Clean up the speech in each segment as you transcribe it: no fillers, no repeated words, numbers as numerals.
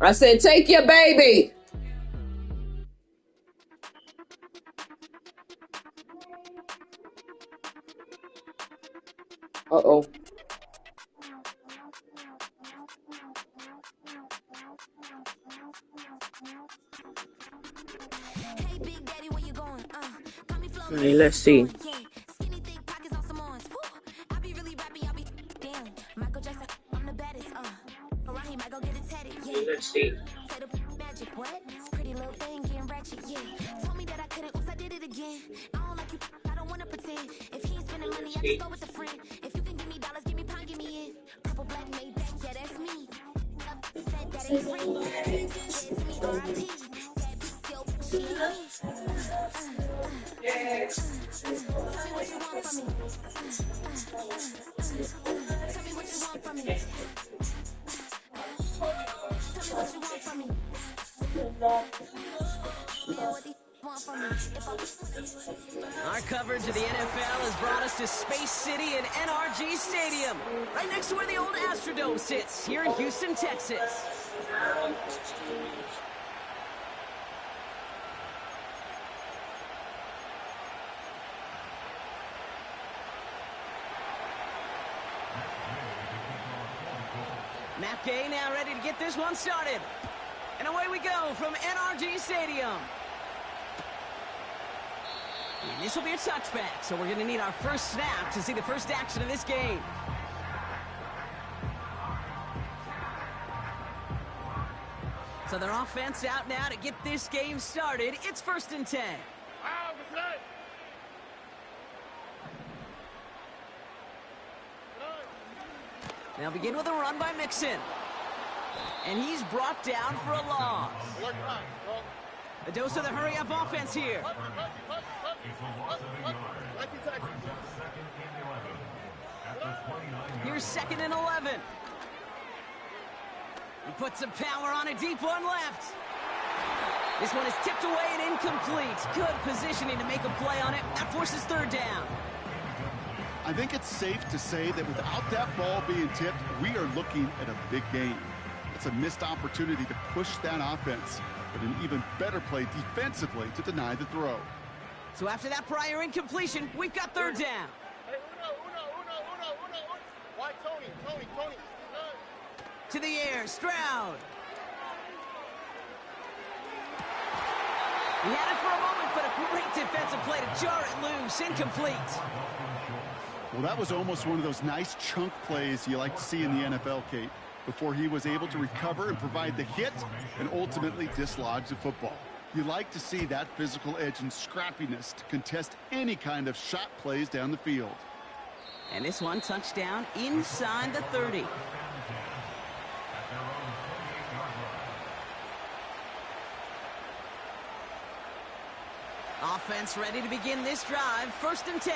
I said, take your baby. Uh-oh. All right, let's see. Let's see. Our coverage of the NFL has brought us to Space City and NRG Stadium, right next to where the old Astrodome sits, here in Houston, Texas. Matt Gay now ready to get this one started. And away we go from NRG Stadium. And this will be a touchback, so we're going to need our first snap to see the first action of this game. So their offense out now to get this game started. It's 1st and 10. They'll begin with a run by Mixon. And he's brought down for a loss. A dose of the hurry-up offense here. Here's 2nd and 11. He puts some power on a deep one left. This one is tipped away and incomplete. Good positioning to make a play on it. That forces 3rd down. I think it's safe to say that without that ball being tipped, we are looking at a big game. It's a missed opportunity to push that offense, but an even better play defensively to deny the throw. So after that prior incompletion, we've got 3rd down. Why Tony? To the air, Stroud. He had it for a moment, but a great defensive play to jar it loose. Incomplete. Well, that was almost one of those nice chunk plays you like to see in the NFL, Kate, before he was able to recover and provide the hit and ultimately dislodge the football. You like to see that physical edge and scrappiness to contest any kind of shot plays down the field. And this one touchdown inside the 30. Offense ready to begin this drive. 1st and 10.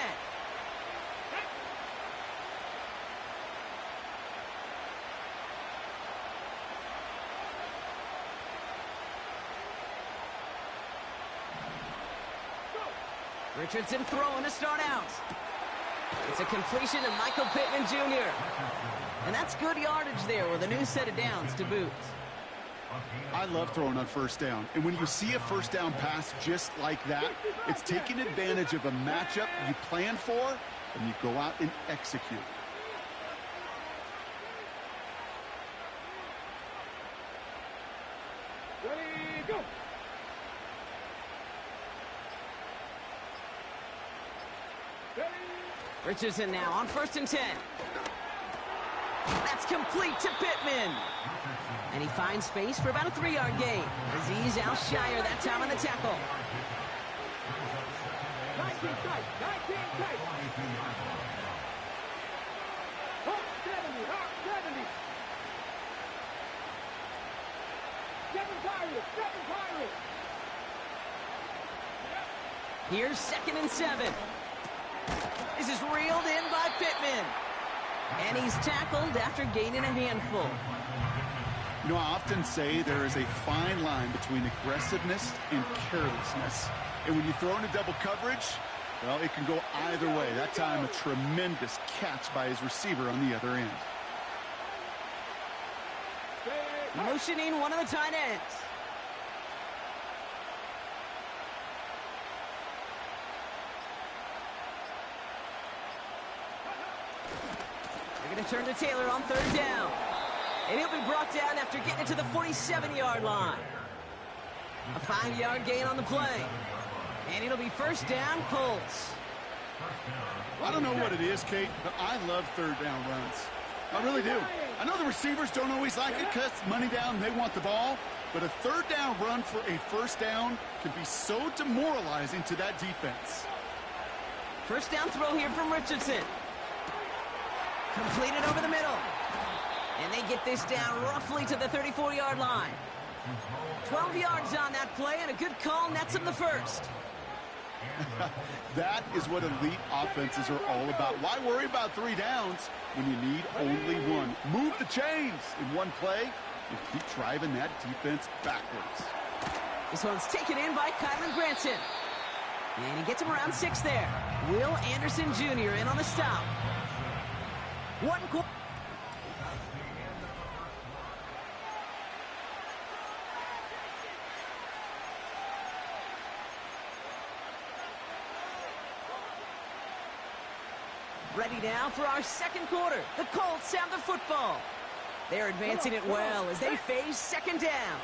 Richardson throwing to start out. It's a completion to Michael Pittman Jr. And that's good yardage there with a new set of downs to boot. I love throwing on 1st down. And when you see a 1st down pass just like that, it's taking advantage of a matchup you plan for, and you go out and execute. Ready, go! Richardson now on 1st and 10. That's complete to Pittman. And he finds space for about a 3-yard gain. Aziz Al-Shire that time on the tackle. 19 tight. Hop 70. Seven Pirates. Here's 2nd and 7. This is reeled in by Pittman. And he's tackled after gaining a handful. You know, I often say there is a fine line between aggressiveness and carelessness. And when you throw into double coverage, well, it can go either way. That time, a tremendous catch by his receiver on the other end. Motioning one of the tight ends. They're going to turn to Taylor on 3rd down. And he'll be brought down after getting it to the 47-yard line. A 5-yard gain on the play. And it'll be 1st down, Colts. I don't know what it is, Kate, but I love 3rd down runs. I really do. I know the receivers don't always like it because money down, they want the ball. But a 3rd down run for a 1st down can be so demoralizing to that defense. 1st down throw here from Richardson. Completed over the middle. And they get this down roughly to the 34-yard line. 12 yards on that play, and a good call nets him the 1st. That is what elite offenses are all about. Why worry about 3 downs when you need only one? Move the chains in one play and keep driving that defense backwards. This one's taken in by Kylan Granson. And he gets him around 6 there. Will Anderson Jr. in on the stop. One quarter. Ready now for our 2nd quarter. The Colts have the football. They're advancing it well as they face 2nd down.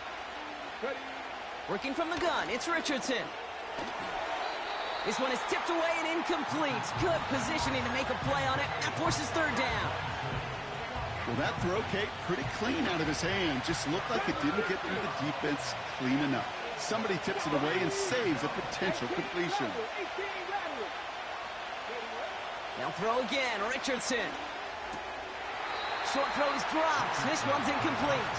Working from the gun, it's Richardson. This one is tipped away and incomplete. Good positioning to make a play on it. That forces 3rd down. Well, that throw, Kate, pretty clean out of his hand. Just looked like it didn't get through the defense clean enough. Somebody tips it away and saves a potential completion. Now throw again, Richardson. Short throw is dropped. This one's incomplete.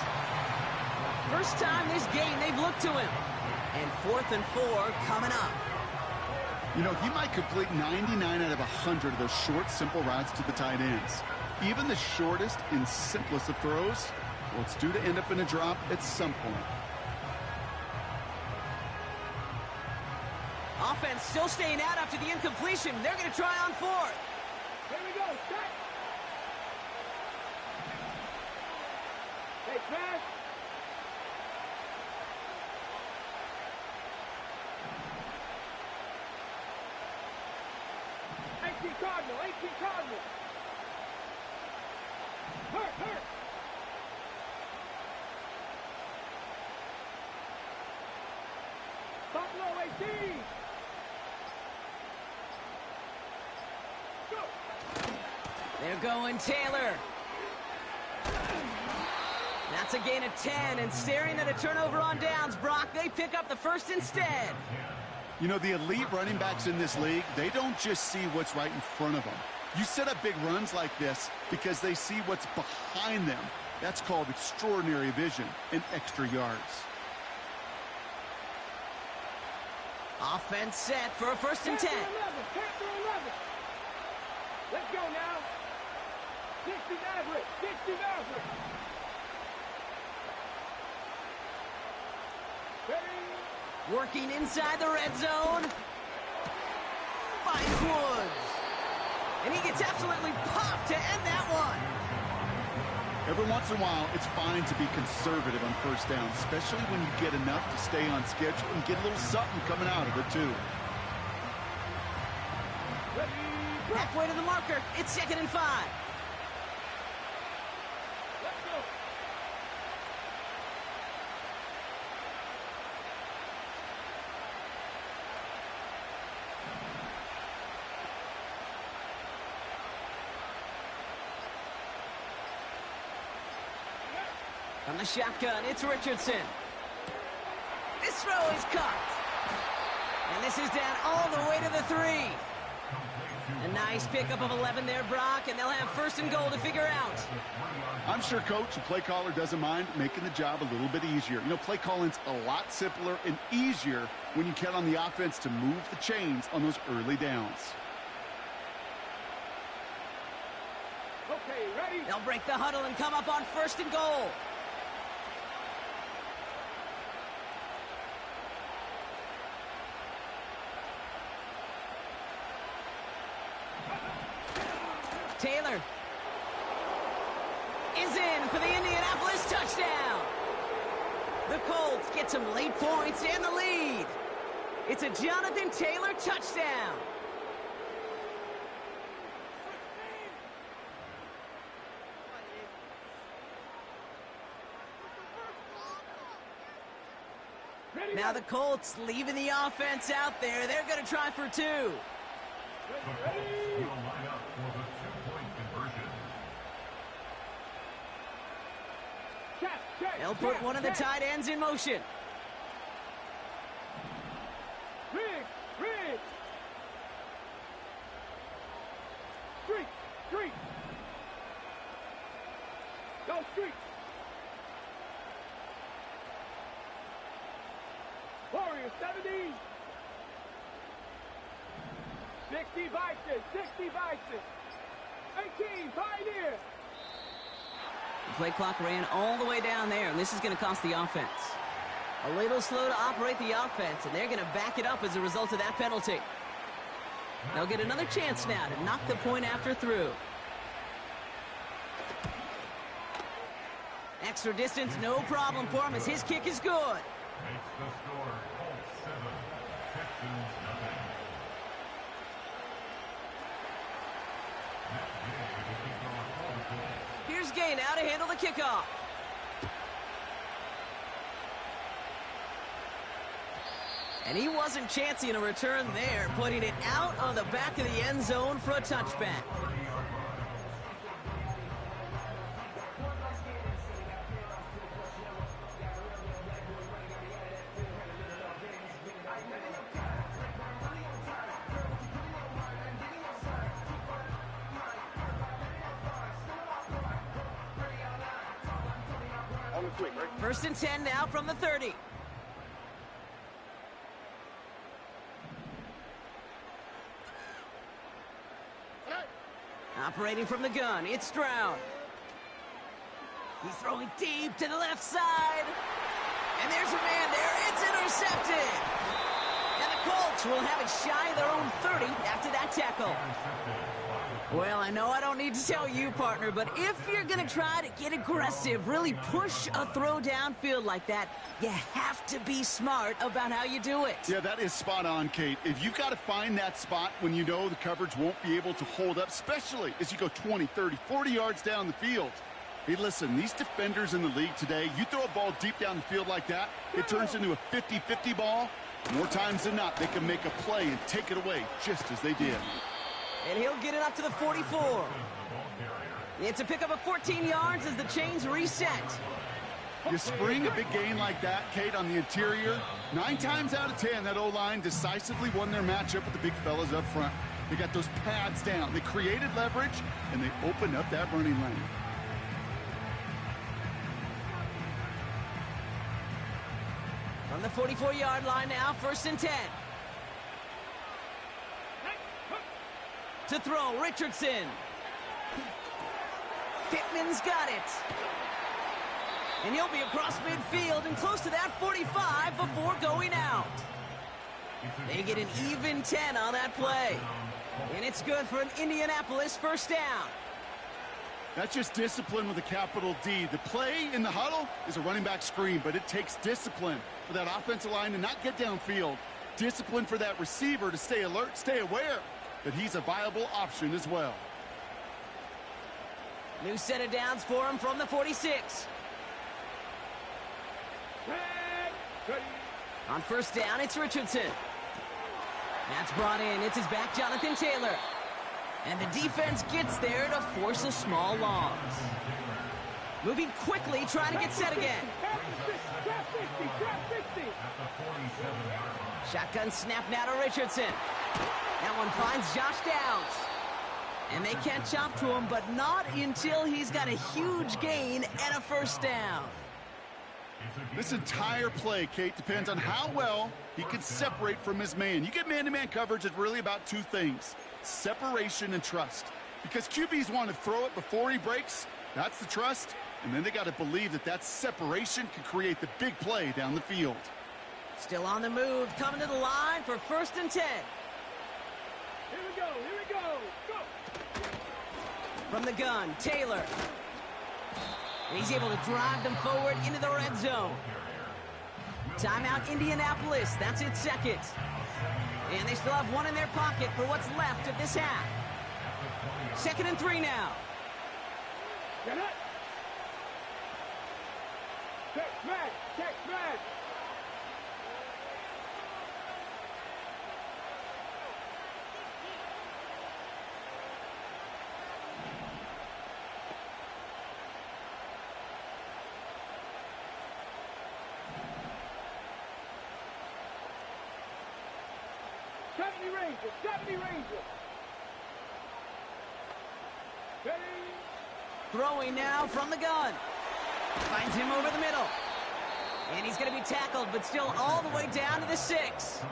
First time this game they've looked to him. And 4th and 4 coming up. You know, he might complete 99 out of 100 of those short, simple routes to the tight ends. Even the shortest and simplest of throws, well, it's due to end up in a drop at some point. Offense still staying out after the incompletion. They're going to try on 4th. Here we go. Set. Hey, pass. Cardinal. Hurt. Buffalo 18. Go. They're going Taylor. That's a gain of 10, and staring at a turnover on downs, Brock, they pick up the 1st instead. You know, the elite running backs in this league, they don't just see what's right in front of them. You set up big runs like this because they see what's behind them. That's called extraordinary vision and extra yards. Offense set for a 1st and 10. Panther 11. Let's go now. 60 Maverick. Working inside the red zone. Finds Woods. And he gets absolutely popped to end that one. Every once in a while, it's fine to be conservative on 1st down, especially when you get enough to stay on schedule and get a little something coming out of it, too. Halfway to the marker. It's 2nd and 5. Let's go. From the shotgun, it's Richardson. This throw is caught. And this is down all the way to the 3. A nice pickup of 11 there, Brock, and they'll have 1st and goal to figure out. I'm sure coach and play caller doesn't mind making the job a little bit easier. You know, play calling's a lot simpler and easier when you count on the offense to move the chains on those early downs. Okay, ready? They'll break the huddle and come up on 1st and goal. Taylor is in for the Indianapolis touchdown. The Colts get some late points and the lead. It's a Jonathan Taylor touchdown. Now the Colts leaving the offense out there. They're going to try for two. They'll put one of the tight ends in motion. Rig. Street. Go street. Warriors 70. 60 Bison. 18 Pioneer. The play clock ran all the way down there, and this is going to cost the offense. A little slow to operate the offense, and they're going to back it up as a result of that penalty. They'll get another chance now to knock the point after through. Extra distance, no problem for him as his kick is good. Makes the score Colts 7, Texans nothing. Here's Gay now to handle the kickoff. And he wasn't chancing a return there, putting it out on the back of the end zone for a touchback. First and 10 now from the 30. Operating from the gun, it's Stroud. He's throwing deep to the left side. And there's a man there. It's intercepted. And the Colts will have it shy of their own 30 after that tackle. Well, I know I don't need to tell you, partner, but if you're going to try to get aggressive, really push a throw downfield like that, you have to be smart about how you do it. Yeah, that is spot on, Kate. If you've got to find that spot when you know the coverage won't be able to hold up, especially as you go 20, 30, 40 yards down the field. Hey, listen, these defenders in the league today, you throw a ball deep down the field like that, it turns into a 50-50 ball. More times than not, they can make a play and take it away just as they did. And he'll get it up to the 44. It's a pickup of 14 yards as the chains reset. You spring a big gain like that, Kate, on the interior. 9 times out of 10, that O-line decisively won their matchup with the big fellas up front. They got those pads down. They created leverage, and they opened up that running lane. From the 44-yard line now, first and 10. To throw, Richardson. Pittman's got it. And he'll be across midfield and close to that 45 before going out. They get an even 10 on that play. And it's good for an Indianapolis first down. That's just discipline with a capital D. The play in the huddle is a running back screen, but it takes discipline for that offensive line to not get downfield. Discipline for that receiver to stay alert, stay aware that he's a viable option as well. New set of downs for him from the 46. On first down, it's Richardson. That's brought in. It's his back, Jonathan Taylor. And the defense gets there to force a small loss. Moving quickly, trying to get set again. Shotgun snap now to Richardson. That one finds Josh Downs. And they catch up to him, but not until he's got a huge gain and a first down. This entire play, Kate, depends on how well he can separate from his man. You get man-to-man coverage, it's really about two things: separation and trust. Because QBs want to throw it before he breaks, that's the trust, and then they got to believe that that separation can create the big play down the field. Still on the move, coming to the line for first and 10. Here we go, go! From the gun, Taylor. And he's able to drive them forward into the red zone. Timeout, Indianapolis. That's its second. And they still have one in their pocket for what's left of this half. 2nd and 3 now. Get it. Check smash. Check smash. Rangers, 70 Rangers. Ready. Throwing now from the gun. Finds him over the middle. And he's going to be tackled, but still all the way down to the 6.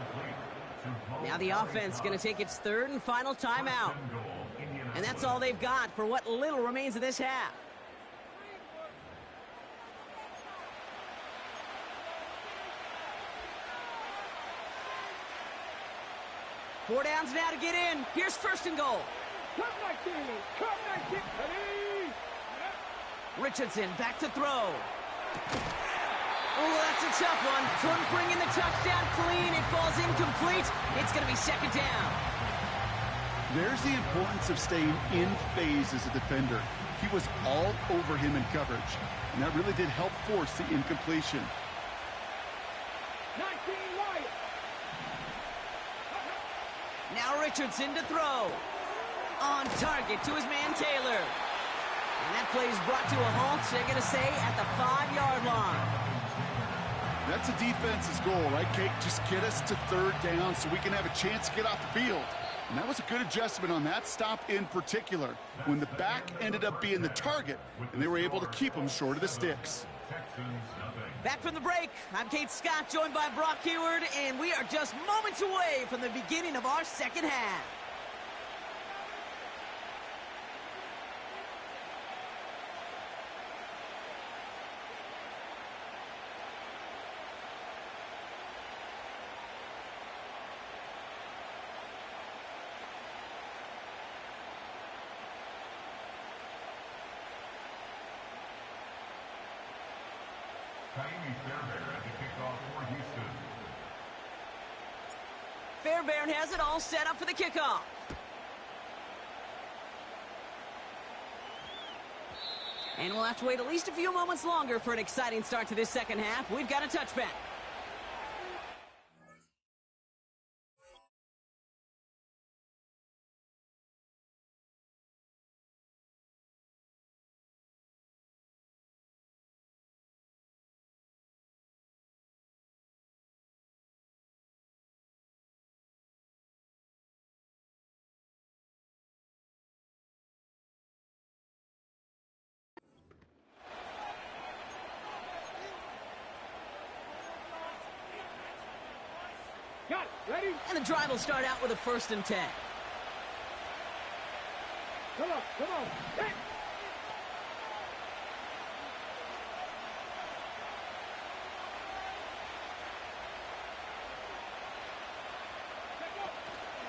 Now the offense going to take its 3rd and final timeout. And that's all they've got for what little remains of this half. Four downs now to get in. Here's 1st and goal. Come 19. Come 19. Ready. Richardson back to throw. Oh, that's a tough one. Couldn't bring in the touchdown clean. It falls incomplete. It's going to be 2nd down. There's the importance of staying in phase as a defender. He was all over him in coverage, and that really did help force the incompletion. 19 Wyatt. Now Richardson to throw. On target to his man Taylor. And that play is brought to a halt, they're going to say, at the 5-yard line. That's a defense's goal, right, Kate? Just get us to 3rd down so we can have a chance to get off the field. And that was a good adjustment on that stop in particular, when the back ended up being the target, and they were able to keep him short of the sticks. Back from the break, I'm Kate Scott, joined by Brock Hayward, and we are just moments away from the beginning of our 2nd half. Fairbairn has it all set up for the kickoff. And we'll have to wait at least a few moments longer for an exciting start to this 2nd half. We've got a touchback. Got it. Ready. And the drive will start out with a 1st and 10. Come on. Come on. Hit.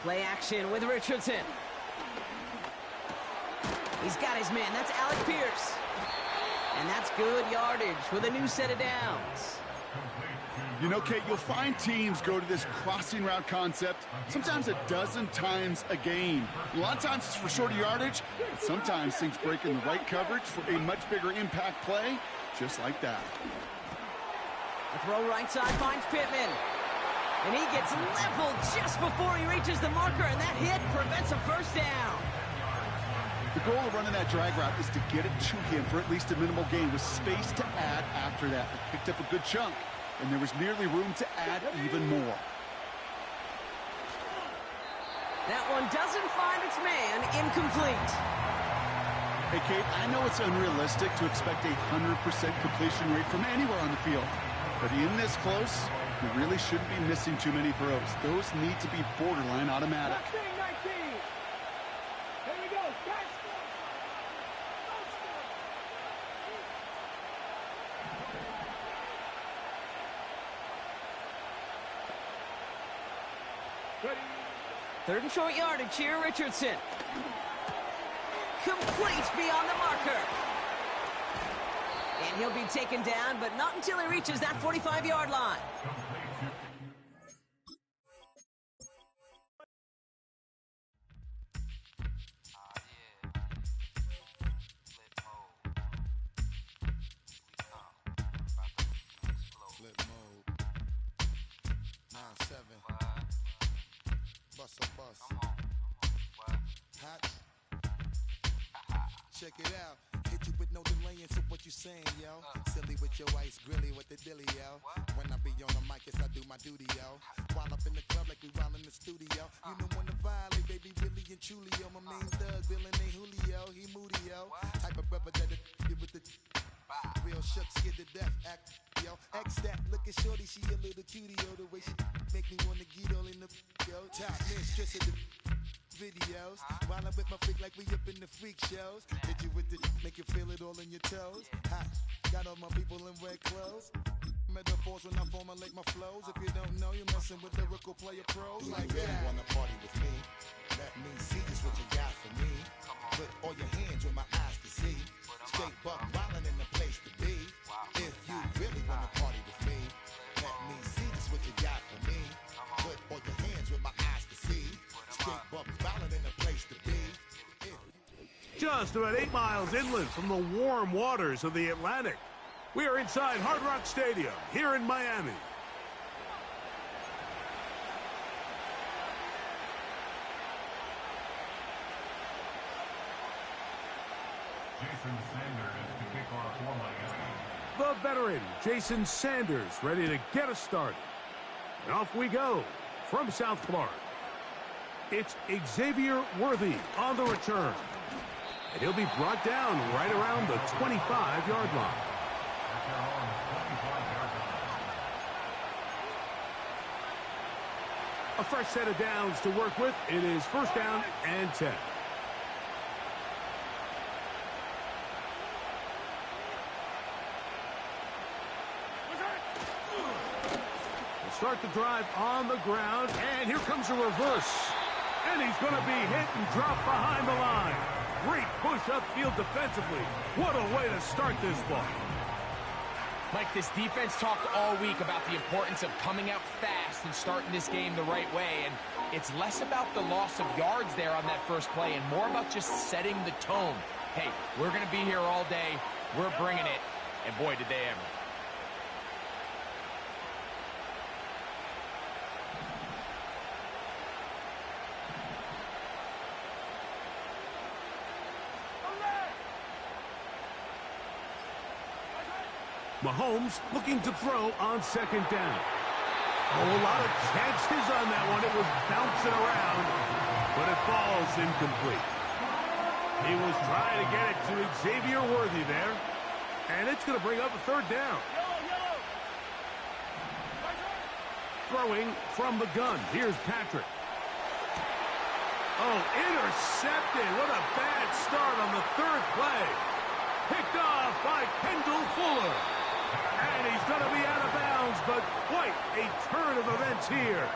Play action with Richardson. He's got his man. That's Alec Pierce. And that's good yardage with a new set of downs. You know, Kate, you'll find teams go to this crossing route concept sometimes a dozen times a game. A lot of times it's for shorter yardage, but sometimes things break in the right coverage for a much bigger impact play, just like that. The throw right side finds Pittman. And he gets leveled just before he reaches the marker, and that hit prevents a 1st down. The goal of running that drag route is to get it to him for at least a minimal gain with space to add after that. He picked up a good chunk, and there was nearly room to add even more. That one doesn't find its man. Incomplete. Hey, Kate, I know it's unrealistic to expect a 100% completion rate from anywhere on the field, but in this close, you really shouldn't be missing too many throws. Those need to be borderline automatic. 19. Here we go. Guys. Ready. 3rd and short yardage here, Richardson. Complete beyond the marker. And And he'll be taken down, but not until he reaches that 45-yard line. Flip mode. 9-7. Bust a bus. Hot. Check it out. Hit you with no delay into what you saying, yo. Silly with your ice grilly with the dilly, yo. When I be on the mic, yes, I do my duty, yo. While up in the club like we while in the studio. You know when to violate, baby, really and truly, yo. My main thug, villain ain't Julio, he moody, yo. Type of brother that you with the real shook, scared to death, act, yo. X that, look at shorty, she a little cutie, yo. The way she make me wanna get all in the, yo. Top mistress of the videos, while I'm with my freak like we up in the freak shows. Hit you with the, make you feel it all in your toes. Hot, got all my people in red clothes. Metaphors when I formulate my flows. If you don't know, you're messing with lyrical player pros. Like that. You wanna party with me? Let me see just what you got for me. Put all your hands with my eyes to see. Straight buck wildin' in the place to be. If you really wanna party with me, let me see just what you got for me. Put all your hands with my eyes to see. Straight buck wildin' in the place to be. Just about 8 miles inland from the warm waters of the Atlantic, we are inside Hard Rock Stadium here in Miami. Jason Sanders to kick off for Miami. The veteran, Jason Sanders, ready to get us started. And off we go from South Florida. It's Xavier Worthy on the return. And he'll be brought down right around the 25-yard line. At their own 25-yard line. A fresh set of downs to work with. It is first down and 10. We'll start the drive on the ground, and here comes a reverse. And he's going to be hit and dropped behind the line. Great push upfield defensively. What a way to start this ball. Mike, this defense talked all week about the importance of coming out fast and starting this game the right way. And it's less about the loss of yards there on that first play and more about just setting the tone. Hey, we're going to be here all day. We're bringing it. And boy, did they ever. Mahomes looking to throw on second down. Oh, a lot of chances on that one. It was bouncing around, but it falls incomplete. He was trying to get it to Xavier Worthy there, and it's going to bring up a third down. Throwing from the gun. Here's Patrick. Oh, intercepted. What a bad start on the third play. Picked off by Kendall Fuller. And he's going to be out of bounds, but quite a turn of events here.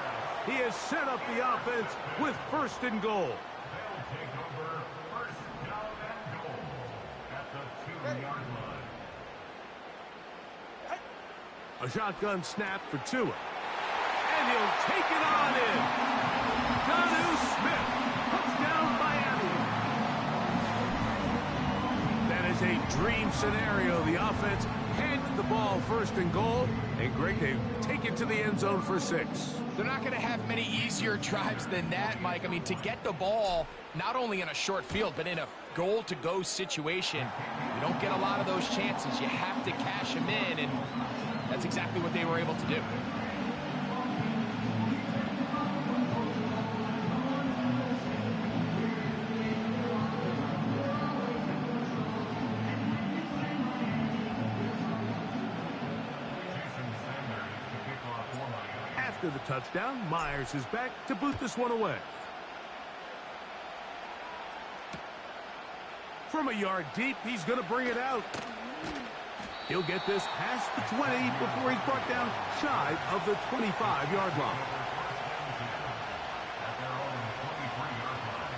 He has set up the offense with first and goal. They'll take over first down and goal at the 2-yard line. A shotgun snap for Tua. And he'll take it on in. Jonnu Smith. Touchdown, Miami. That is a dream scenario. The offense handed the ball first and goal. And Greg, they take it to the end zone for 6. They're not going to have many easier drives than that, Mike. I mean, to get the ball, not only in a short field, but in a goal-to-go situation, you don't get a lot of those chances. You have to cash them in, and that's exactly what they were able to do. After the touchdown, Myers is back to boot this one away. From a yard deep, he's going to bring it out. He'll get this past the 20 before he's brought down shy of the 25-yard line. At their own 23-yard line.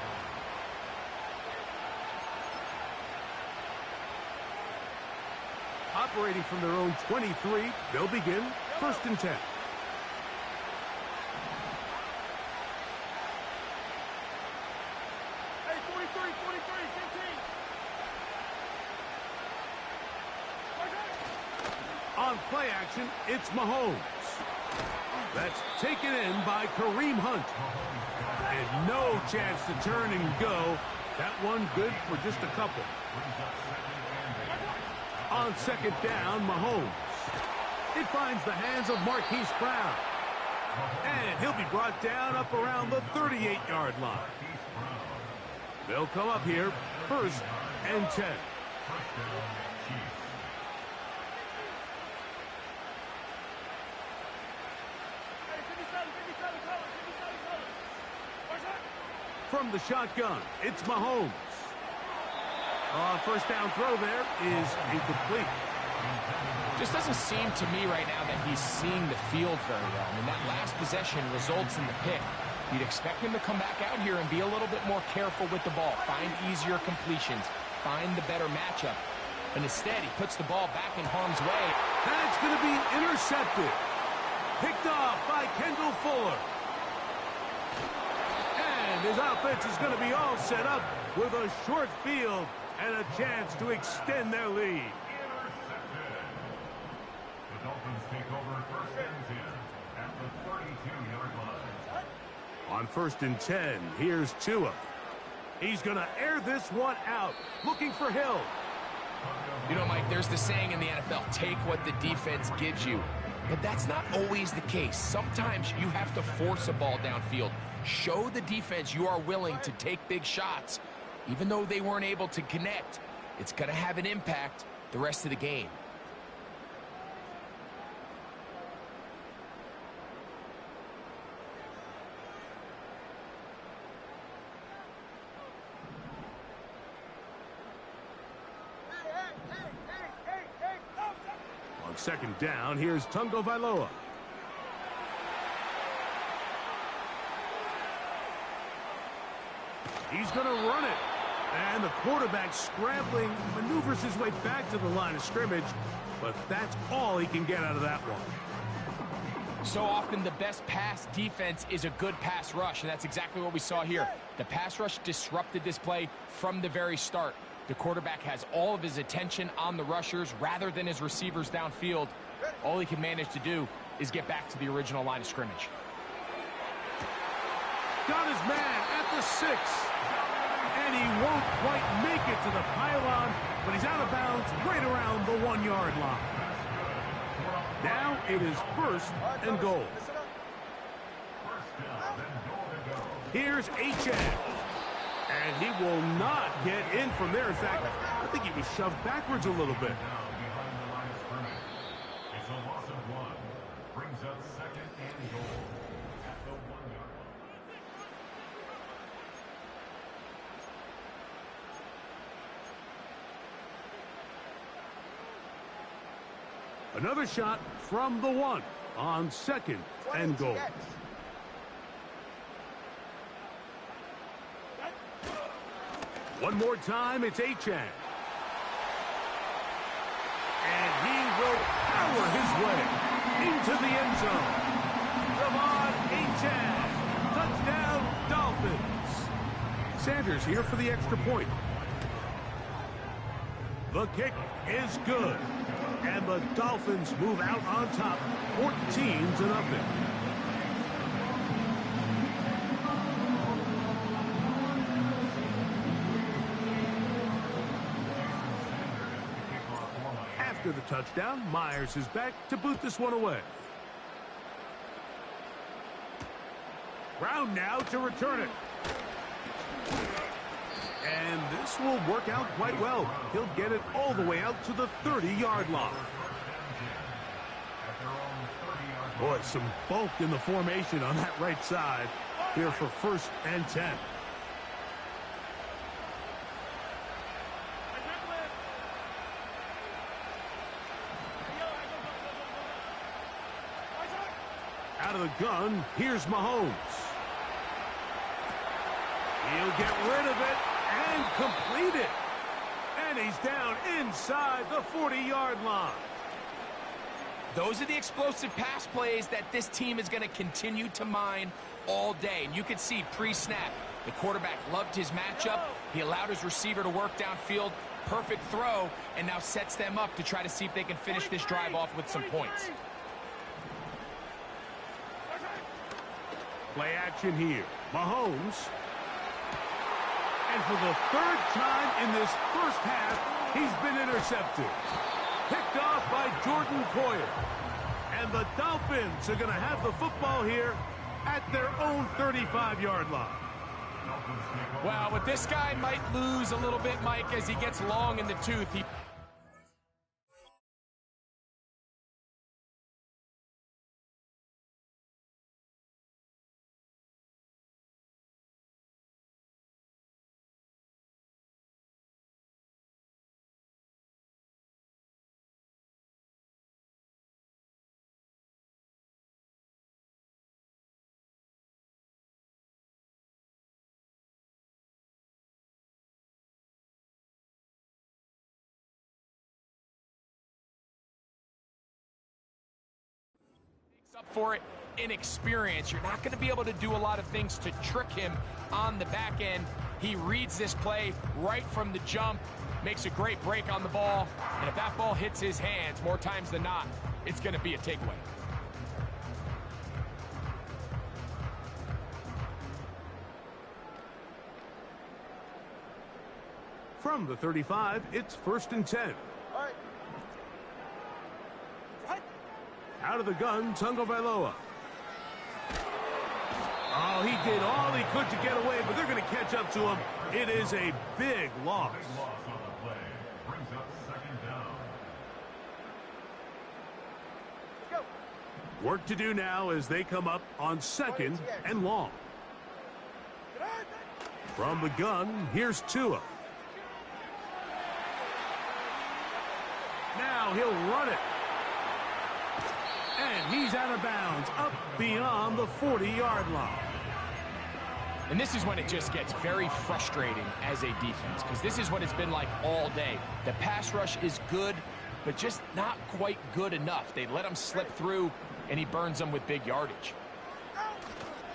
Operating from their own 23, they'll begin 1st and 10. Hey, 43, 43, 15. On play action, it's Mahomes. That's taken in by Kareem Hunt. And no chance to turn and go. That one good for just a couple. On 2nd down, Mahomes. It finds the hands of Marquise Brown. And he'll be brought down up around the 38-yard line. They'll come up here 1st and 10. From the shotgun, it's Mahomes. 1st down throw there is incomplete. Just doesn't seem to me right now that he's seeing the field very well. I mean, that last possession results in the pick. You'd expect him to come back out here and be a little bit more careful with the ball, find easier completions, find the better matchup. But instead, he puts the ball back in harm's way. That's going to be intercepted. Picked off by Kendall Fuller. And his offense is going to be all set up with a short field and a chance to extend their lead. The Dolphins take over 1st and 10 at the 32-yard line. On 1st and 10, here's Tua. He's going to air this one out, looking for Hill. You know, Mike, there's the saying in the NFL, take what the defense gives you. But that's not always the case. Sometimes you have to force a ball downfield. Show the defense you are willing to take big shots. Even though they weren't able to connect, it's going to have an impact the rest of the game. On 2nd down, here's Tungo Vailoa. He's going to run it. And the quarterback scrambling, maneuvers his way back to the line of scrimmage. But that's all he can get out of that one. So often the best pass defense is a good pass rush, and that's exactly what we saw here. The pass rush disrupted this play from the very start. The quarterback has all of his attention on the rushers rather than his receivers downfield. All he can manage to do is get back to the original line of scrimmage. Got his man at the 6. And he won't quite make it to the pylon, but he's out of bounds right around the 1-yard line. Now it is 1st and goal. Here's Achane. And he will not get in from there. In fact, I think he was shoved backwards a little bit. It's a loss of 1. Brings up 2nd and goal at the 1-yard line. Another shot from the 1 on 2nd and goal. One more time, it's Achane. And he will power his way into the end zone. Javon Achane. Touchdown, Dolphins. Sanders here for the extra point. The kick is good. And the Dolphins move out on top, 14-0. After the touchdown, Myers is back to boot this one away. Brown now to return it. And this will work out quite well. He'll get it all the way out to the 30-yard line. Boy, some bulk in the formation on that right side here for 1st and 10. Out of the gun, here's Mahomes. He'll get rid of it and complete it. And he's down inside the 40-yard line. Those are the explosive pass plays that this team is going to continue to mine all day. And you can see pre-snap, the quarterback loved his matchup. He allowed his receiver to work downfield. Perfect throw, and now sets them up to try to see if they can finish this drive off with some points. Play action here. Mahomes. And for the third time in this first half, he's been intercepted. Picked off by Jordan Poyer. And the Dolphins are going to have the football here at their own 35-yard line. Well, but this guy might lose a little bit, Mike, as he gets long in the tooth. Up for it, inexperience. You're not going to be able to do a lot of things to trick him on the back end. He reads this play right from the jump, makes a great break on the ball, and if that ball hits his hands more times than not, it's going to be a takeaway. From the 35, it's 1st and 10. Out of the gun, Tagovailoa. Oh, he did all he could to get away, but they're going to catch up to him. It is a big loss. Work to do now as they come up on 2nd and long. From the gun, here's Tua. Now he'll run it. And he's out of bounds, up beyond the 40-yard line. And this is when it just gets very frustrating as a defense, because this is what it's been like all day. The pass rush is good, but just not quite good enough. They let him slip through, and he burns them with big yardage.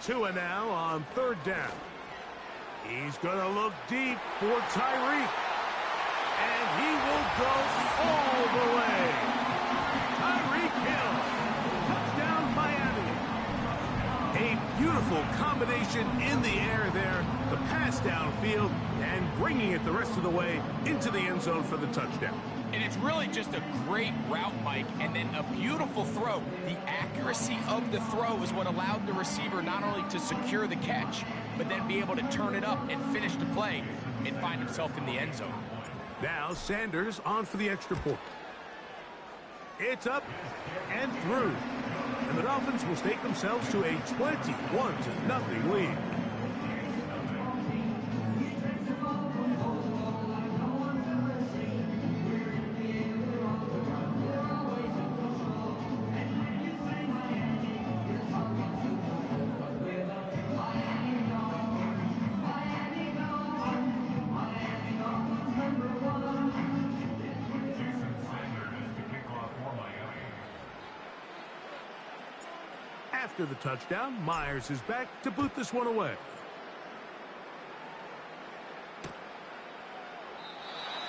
Tua now on 3rd down. He's going to look deep for Tyreek. And he will go all the way. Tyreek Hill. Touchdown, Miami. A beautiful combination in the air there. The pass downfield and bringing it the rest of the way into the end zone for the touchdown. And it's really just a great route, Mike, and then a beautiful throw. The accuracy of the throw is what allowed the receiver not only to secure the catch, but then be able to turn it up and finish the play and find himself in the end zone. Now Sanders on for the extra point. It's up and through. And the Dolphins will stake themselves to a 21-0 lead. After the touchdown, Myers is back to boot this one away.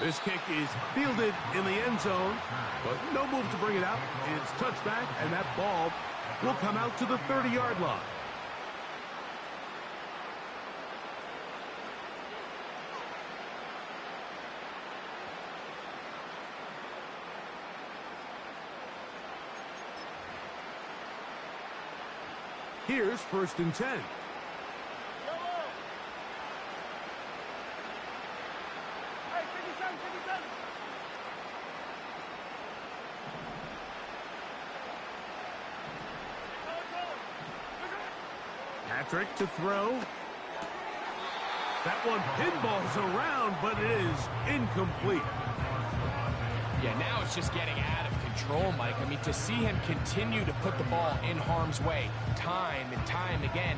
This kick is fielded in the end zone, but no move to bring it out. It's touchback, and that ball will come out to the 30-yard line. Here's 1st and 10. Patrick to throw. That one pinballs around, but it is incomplete. Yeah, now it's just getting out of control, Mike. I mean, to see him continue to put the ball in harm's way time and time again,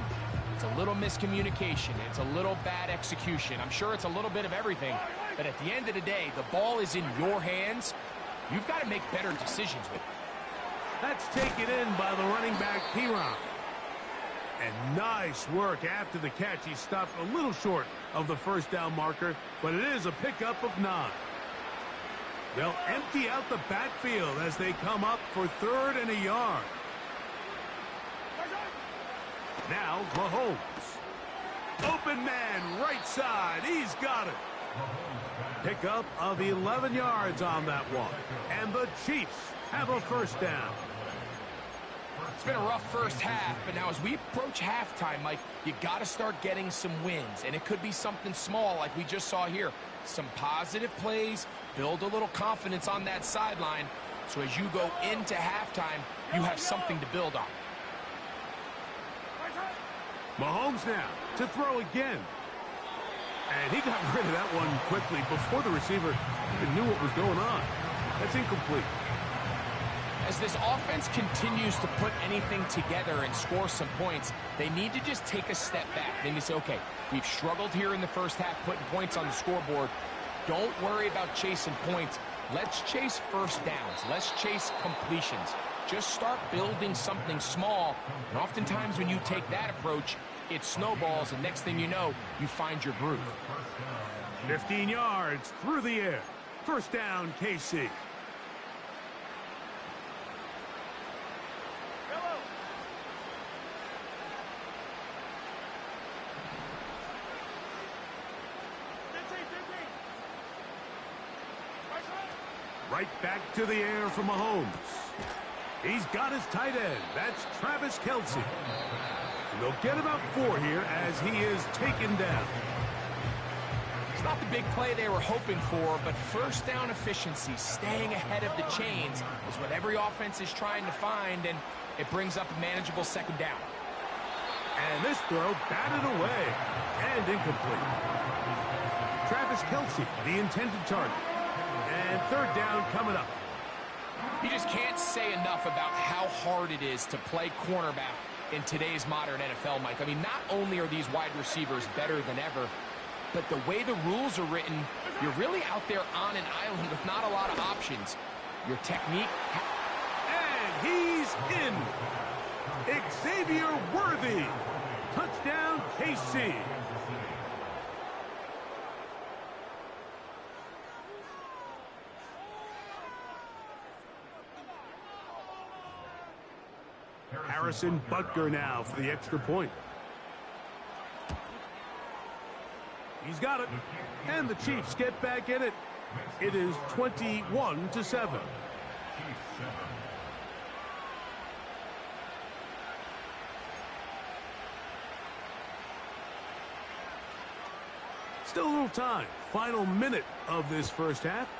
it's a little miscommunication. It's a little bad execution. I'm sure it's a little bit of everything, But at the end of the day, the ball is in your hands. You've got to make better decisions with it. That's taken in by the running back, Piron. And nice work after the catch. He stopped a little short of the first down marker, but it is a pickup of 9. They'll empty out the backfield as they come up for 3rd and a yard. Now, Mahomes. Open man, right side. He's got it. Pickup of 11 yards on that one. And the Chiefs have a first down. It's been a rough first half, but now as we approach halftime, Mike, you got to start getting some wins. And it could be something small like we just saw here. Some positive plays, build a little confidence on that sideline. So as you go into halftime, you have something to build on. Mahomes now to throw again. And he got rid of that one quickly before the receiver even knew what was going on. That's incomplete. As this offense continues to put anything together and score some points, they need to just take a step back. They need to say, okay, we've struggled here in the first half putting points on the scoreboard. Don't worry about chasing points. Let's chase first downs. Let's chase completions. Just start building something small. And oftentimes when you take that approach, it snowballs, and next thing you know, you find your groove. 15 yards through the air. First down, KC. Right back to the air for Mahomes. He's got his tight end. That's Travis Kelce. And they'll get about 4 here as he is taken down. It's not the big play they were hoping for, but first down efficiency, staying ahead of the chains, is what every offense is trying to find, and it brings up a manageable second down. And this throw batted away and incomplete. Travis Kelce, the intended target. And third down coming up. You just can't say enough about how hard it is to play cornerback in today's modern NFL, Mike. I mean, not only are these wide receivers better than ever, but the way the rules are written, you're really out there on an island with not a lot of options. Your technique... And he's in. Xavier Worthy. Touchdown, KC. Harrison Butker now for the extra point. He's got it. And the Chiefs get back in it. It is 21-7. Still a little time. Final minute of this first half.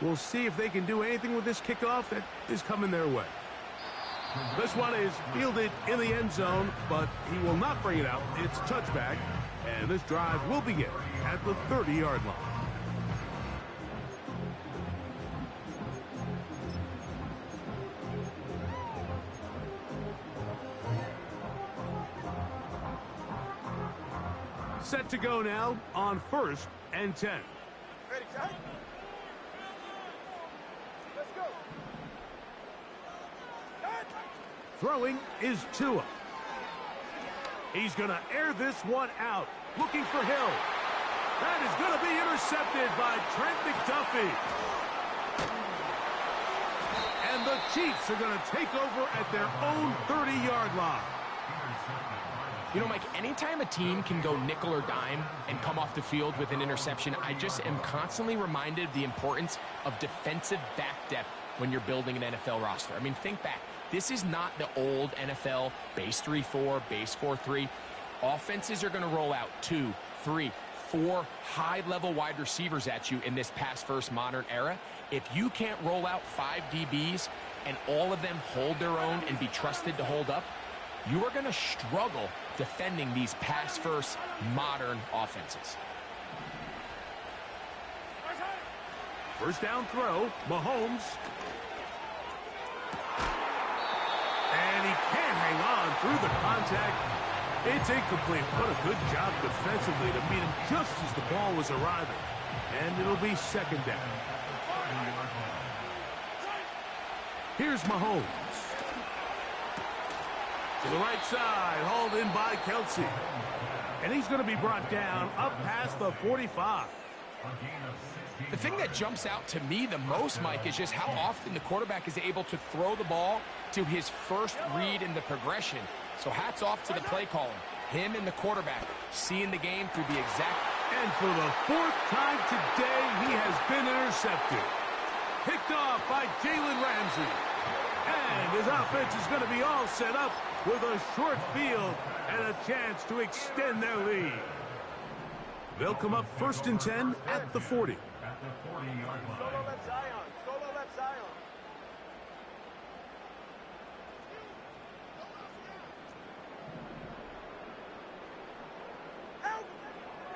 We'll see if they can do anything with this kickoff that is coming their way. This one is fielded in the end zone, but he will not bring it out. It's a touchback, and this drive will begin at the 30-yard line. Set to go now on 1st and 10. Ready, Jack? Let's go. Throwing is Tua. He's going to air this one out. Looking for Hill. That is going to be intercepted by Trent McDuffie. And the Chiefs are going to take over at their own 30-yard line. You know, Mike, anytime a team can go nickel or dime and come off the field with an interception, I just am constantly reminded of the importance of defensive back depth when you're building an NFL roster. I mean, think back. This is not the old NFL base 3-4, base 4-3. Offenses are going to roll out 2, 3, 4 high-level wide receivers at you in this pass-first modern era. If you can't roll out 5 DBs and all of them hold their own and be trusted to hold up, you are going to struggle defending these pass-first modern offenses. First down throw, Mahomes. And he can't hang on through the contact. It's incomplete. What a good job defensively to meet him just as the ball was arriving. And it'll be second down. Here's Mahomes. To the right side, hauled in by Kelsey. And he's going to be brought down up past the 45. The thing that jumps out to me the most, Mike, is just how often the quarterback is able to throw the ball to his first read in the progression. So hats off to the play calling. Him and the quarterback seeing the game through the exact... And for the fourth time today, he has been intercepted. Picked off by Jalen Ramsey. And his offense is going to be all set up with a short field and a chance to extend their lead. They'll come up 1st and 10 at the 40. At the 40-yard line. Solo left Zion. Solo left Zion.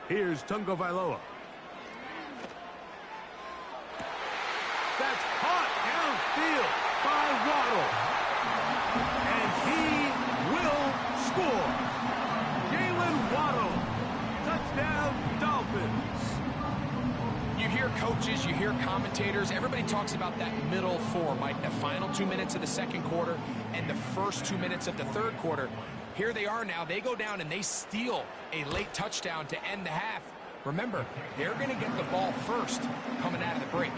Here's Tungo Vailoa. That's caught downfield by Waddle. And he will score. Jalen Waddle. Touchdown, Dolphins. You hear coaches, you hear commentators, everybody talks about that middle four, Mike, the final 2 minutes of the second quarter and the first 2 minutes of the third quarter. Here they are now. They go down and they steal a late touchdown to end the half. Remember, they're going to get the ball first coming out of the break.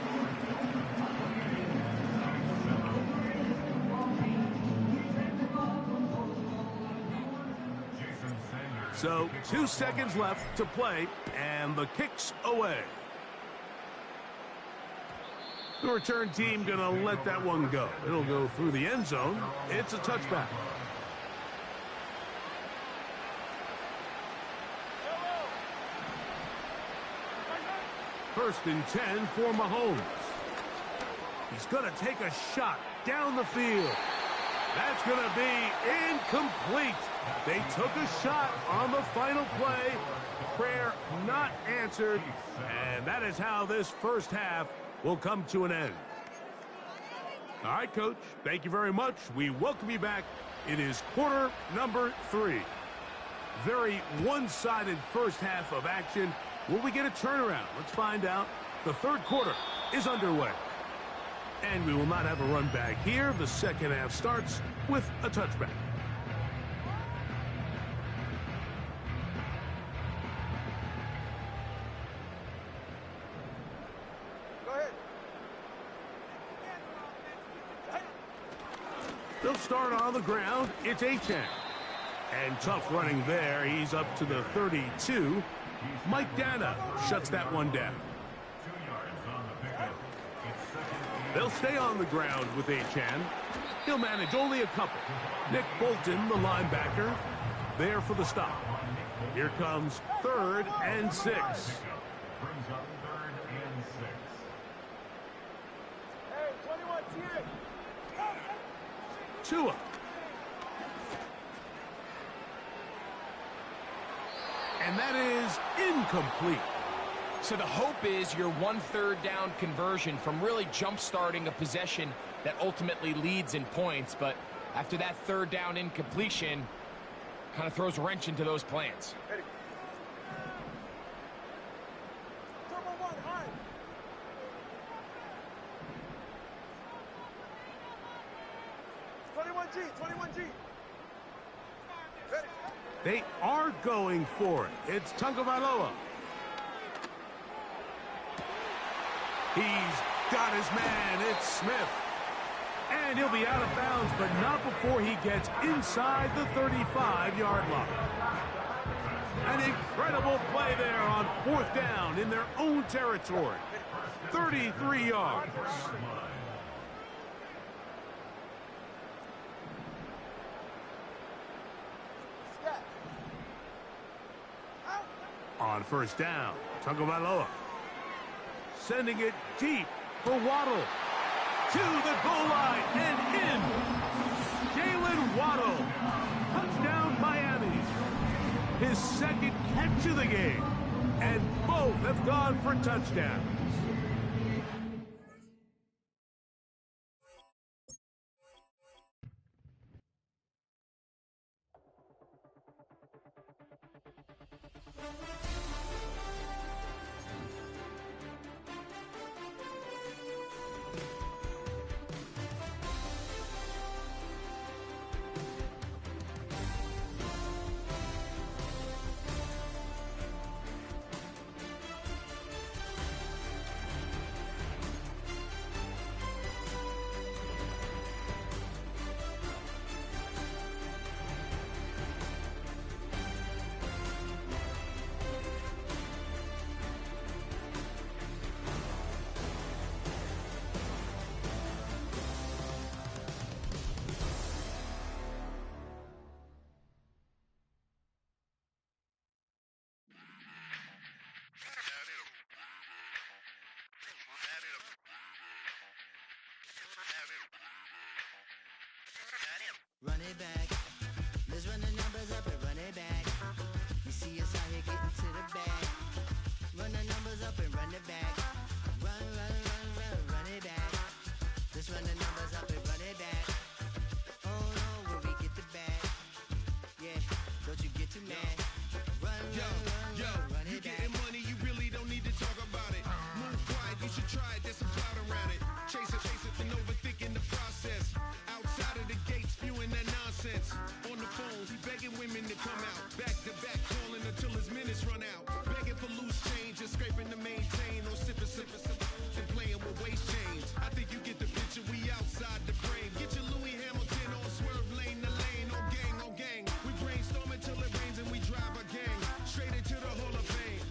So 2 seconds left to play, and the kick's away. The return team going to let that one go. It'll go through the end zone. It's a touchback. First and 10 for Mahomes. He's going to take a shot down the field. That's going to be incomplete. They took a shot on the final play. Prayer not answered. And that is how this first half will come to an end. All right, Coach. Thank you very much. We welcome you back. It is quarter number 3. Very one-sided first half of action. Will we get a turnaround? Let's find out. The third quarter is underway. And we will not have a run back here. The second half starts with a touchback. Go ahead. They'll start on the ground. It's Achane. And tough running there. He's up to the 32. Mike Dana shuts that one down. 2 yards on the pickup. It's second and They'll stay on the ground with Achane. He'll manage only a couple. Nick Bolton, the linebacker, there for the stop. Here comes 3rd and 6. brings up 3rd and 6. Hey, 21 T. Tua. And that is incomplete. So the hope is your 1/3 down conversion from really jump-starting a possession that ultimately leads in points. But after that 3rd down incompletion, kind of throws a wrench into those plans. Ready. Turbo 1, high. It's 21G. Ready. They are going for it. It's Tagovailoa. He's got his man. It's Smith. And he'll be out of bounds, but not before he gets inside the 35-yard line. An incredible play there on 4th down in their own territory. 33 yards. On 1st down, Tagovailoa sending it deep for Waddle. To the goal line and in. Jalen Waddle. Touchdown Miami. His 2nd catch of the game. And both have gone for touchdowns. it back. Run, run, run, run, run it back. Let's run the numbers up and run it back. Oh no, will we get the bag? Yeah, don't you get too mad. Run, run, run, run, run You it back. getting money, you really don't need to talk about it. Move quiet, you should try it, there's some clout around it. Chase it, and overthinking the process. Outside of the gate, spewing that nonsense. On the phone, he begging women to come out. Back to back, calling until his minutes run out. Begging for loose change and scraping to maintain. Or sipping, and playing with waist chains. I think you get the picture, we outside the frame. Get your Louis Hamilton on swerve lane to lane. On gang, on gang. We brainstorm until it rains and we drive a gang. Straight into the Hall of Fame.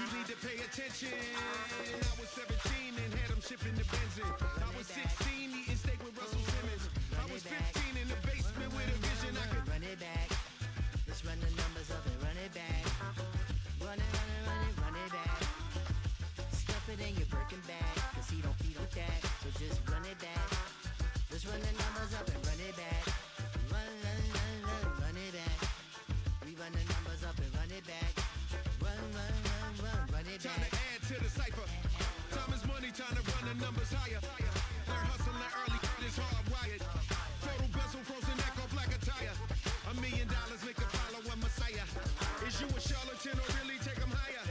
You need to pay attention. I was 17 and had him shipping the benzine. I was 16 eating steak with Russell Simmons. I was 15 in the basement with a vision. I could run it back. Let's run the numbers up and run it back. Run it, run it, run it, run it back. Stuff it in your Birkin bag, cause he don't feed with that. So just run it back. Let's run the numbers up and run it back. Run, run, run, run, run it back. We run the numbers up and run it back. Run, run, run, run, run it back. time to add to the cipher. Time is money, time to run the numbers higher. Learn hustling early, it's hardwired. Photo bezel, frozen neck off like a tire. $1 million make a follow a messiah. Is you a charlatan or really take them higher?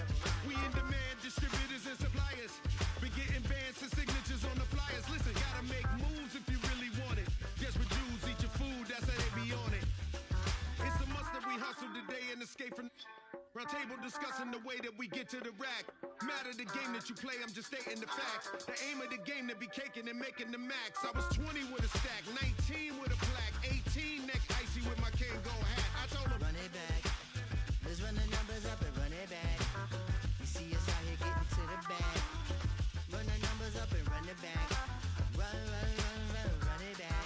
We in demand, distributors and suppliers. Been getting bands and signatures on the flyers. Listen, gotta make moves if you really want it. Desperate Jews eat your food, that's how they be on it. It's a must that we hustle today and escape from round table discussing the way that we get to the rack. Matter the game that you play, I'm just stating the facts. The aim of the game to be caking and making the max. I was 20 with a stack, 19 with a plaque, 18 neck icy with my Kango hat. I told him, run it back. Let's run the numbers up and run it back. You see us out here getting to the bag. Run the numbers up and run it back. Run, run, run, run, run it back.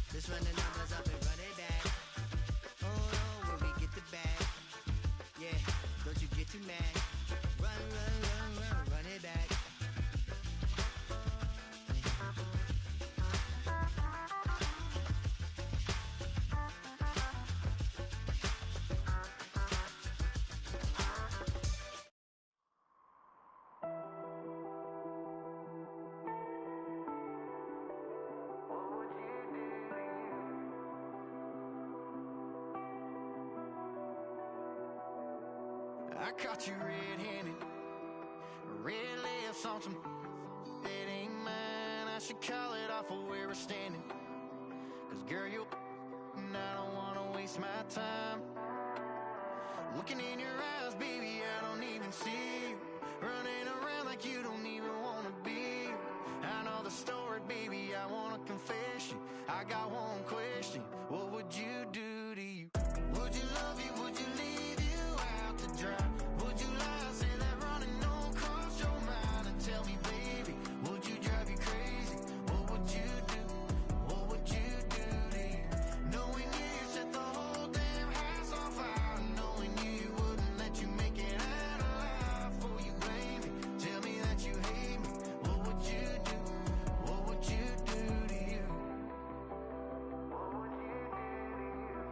Let's run the numbers up and run it back. Oh no, will we get the bag? Yeah, don't you get too mad. Run, run, run, run, run it back. I caught you red-handed, red lips on some that ain't mine. I should call it off of where we're standing, cause girl, you and I don't wanna waste my time. Looking in your eyes, baby, I don't even see you. Running around like you don't even wanna be. I know the story, baby, I wanna confess you. I got one question, what would you do to you? Would you love you, would you leave you out to dry? Would you lie, say that running don't cross your mind? And tell me, baby, would you drive you crazy? What would you do? What would you do to you? Knowing you set the whole damn house on fire. Knowing you wouldn't let you make it out alive. For you blame me, tell me that you hate me. What would you do? What would you do to you? What would you do to you?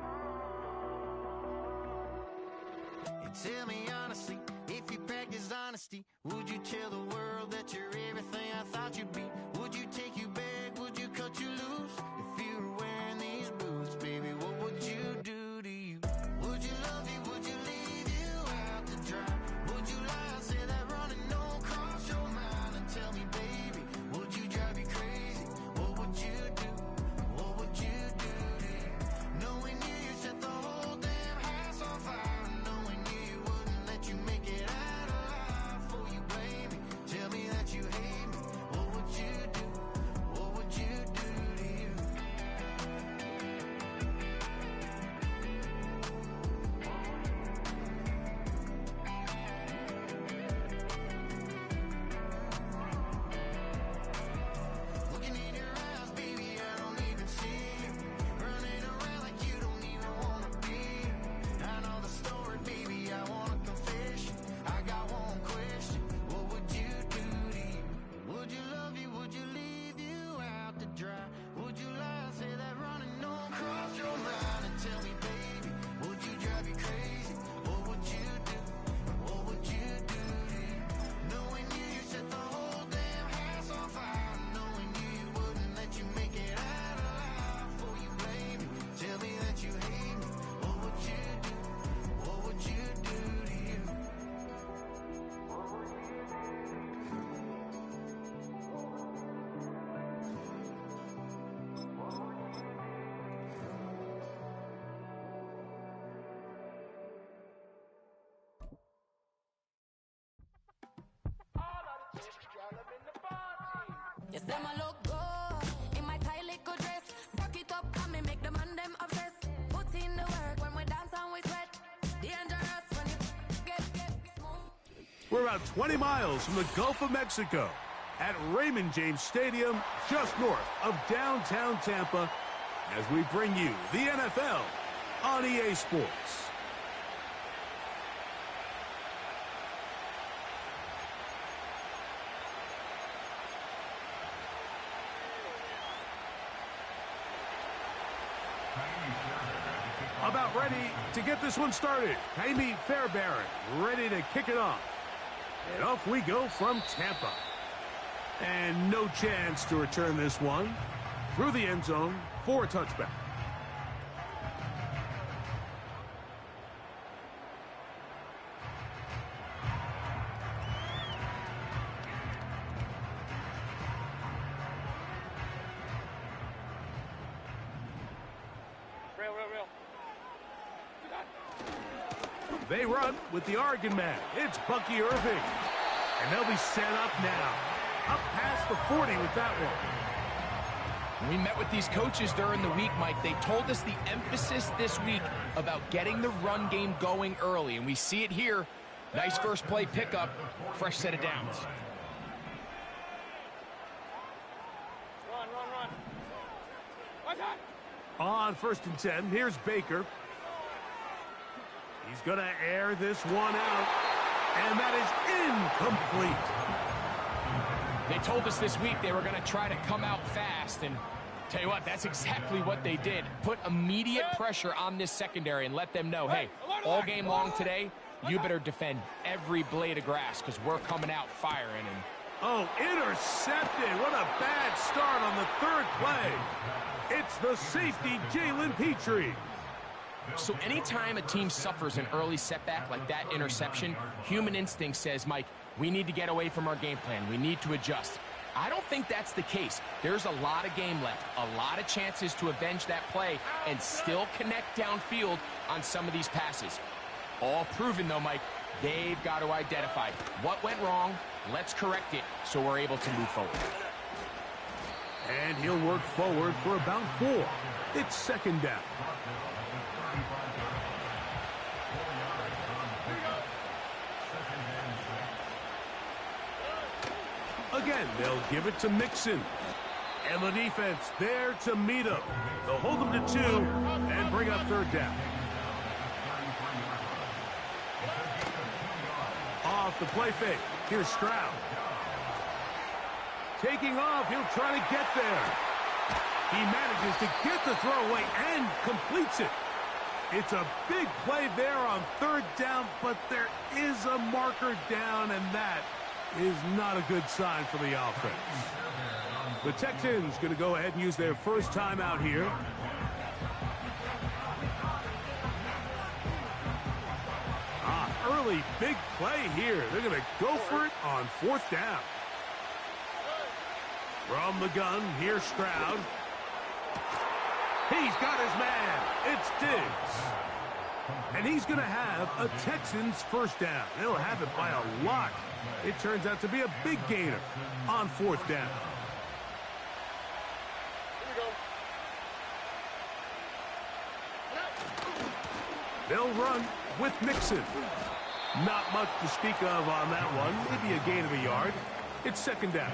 You tell me honestly, if you practiced honesty, would you tell the world that you're everything I thought you'd be? Would you take you back? Would you cut you loose? If you were wearing these boots, baby, what would you do to you? Would you love you? Would you leave you out to dry? Would you lie, say that running don't cross your mind? And tell me, baby, would you drive you crazy? What would you do? What would you do to you? Knowing you set the whole damn house on fire. Knowing you wouldn't let you make it out alive. For you blame me, tell me that you hate me. What would you do? Yes, them a look good in my tight little dress. Rock it up and me make the man them obsessed. Put in the work when we dance and we sweat. Dangerous when you get smooth. We're about 20 miles from the Gulf of Mexico at Raymond James Stadium, just north of downtown Tampa, as we bring you the NFL on EA Sports. About ready to get this one started. Jaime Fairbairn ready to kick it off. And off we go from Tampa. And no chance to return this one through the end zone for a touchback. They run with the Oregon man. It's Bucky Irving. And they'll be set up now. Up past the 40 with that one. We met with these coaches during the week, Mike. They told us the emphasis this week about getting the run game going early. And we see it here. Nice first play pickup. Fresh set of downs. Run. On 1st and 10, here's Baker. He's going to air this one out, and that is incomplete. They told us this week they were going to try to come out fast, and tell you what, that's exactly what they did. Put immediate pressure on this secondary and let them know, hey, all game long today, you better defend every blade of grass because we're coming out firing. And oh, intercepted. What a bad start on the third play. It's the safety, Jalen Petrie. So anytime a team suffers an early setback like that interception, human instinct says, Mike, we need to get away from our game plan. We need to adjust. I don't think that's the case. There's a lot of game left, a lot of chances to avenge that play and still connect downfield on some of these passes. All proven, though, Mike, they've got to identify what went wrong. Let's correct it so we're able to move forward. And he'll work forward for about 4. It's second down. Again, they'll give it to Mixon. And the defense there to meet him. They'll hold them to 2 and bring up third down. Off the play fake. Here's Stroud. Taking off, he'll try to get there. He manages to get the throw away and completes it. It's a big play there on third down, but there is a marker down, and that is not a good sign for the offense. The Texans going to go ahead and use their first timeout here. Early big play here. They're going to go for it on 4th down. From the gun, here's Stroud. He's got his man. It's Diggs. And he's going to have a Texans first down. They'll have it by a lot. It turns out to be a big gainer on 4th down. They'll run with Mixon. Not much to speak of on that one. Maybe a gain of a yard. It's second down.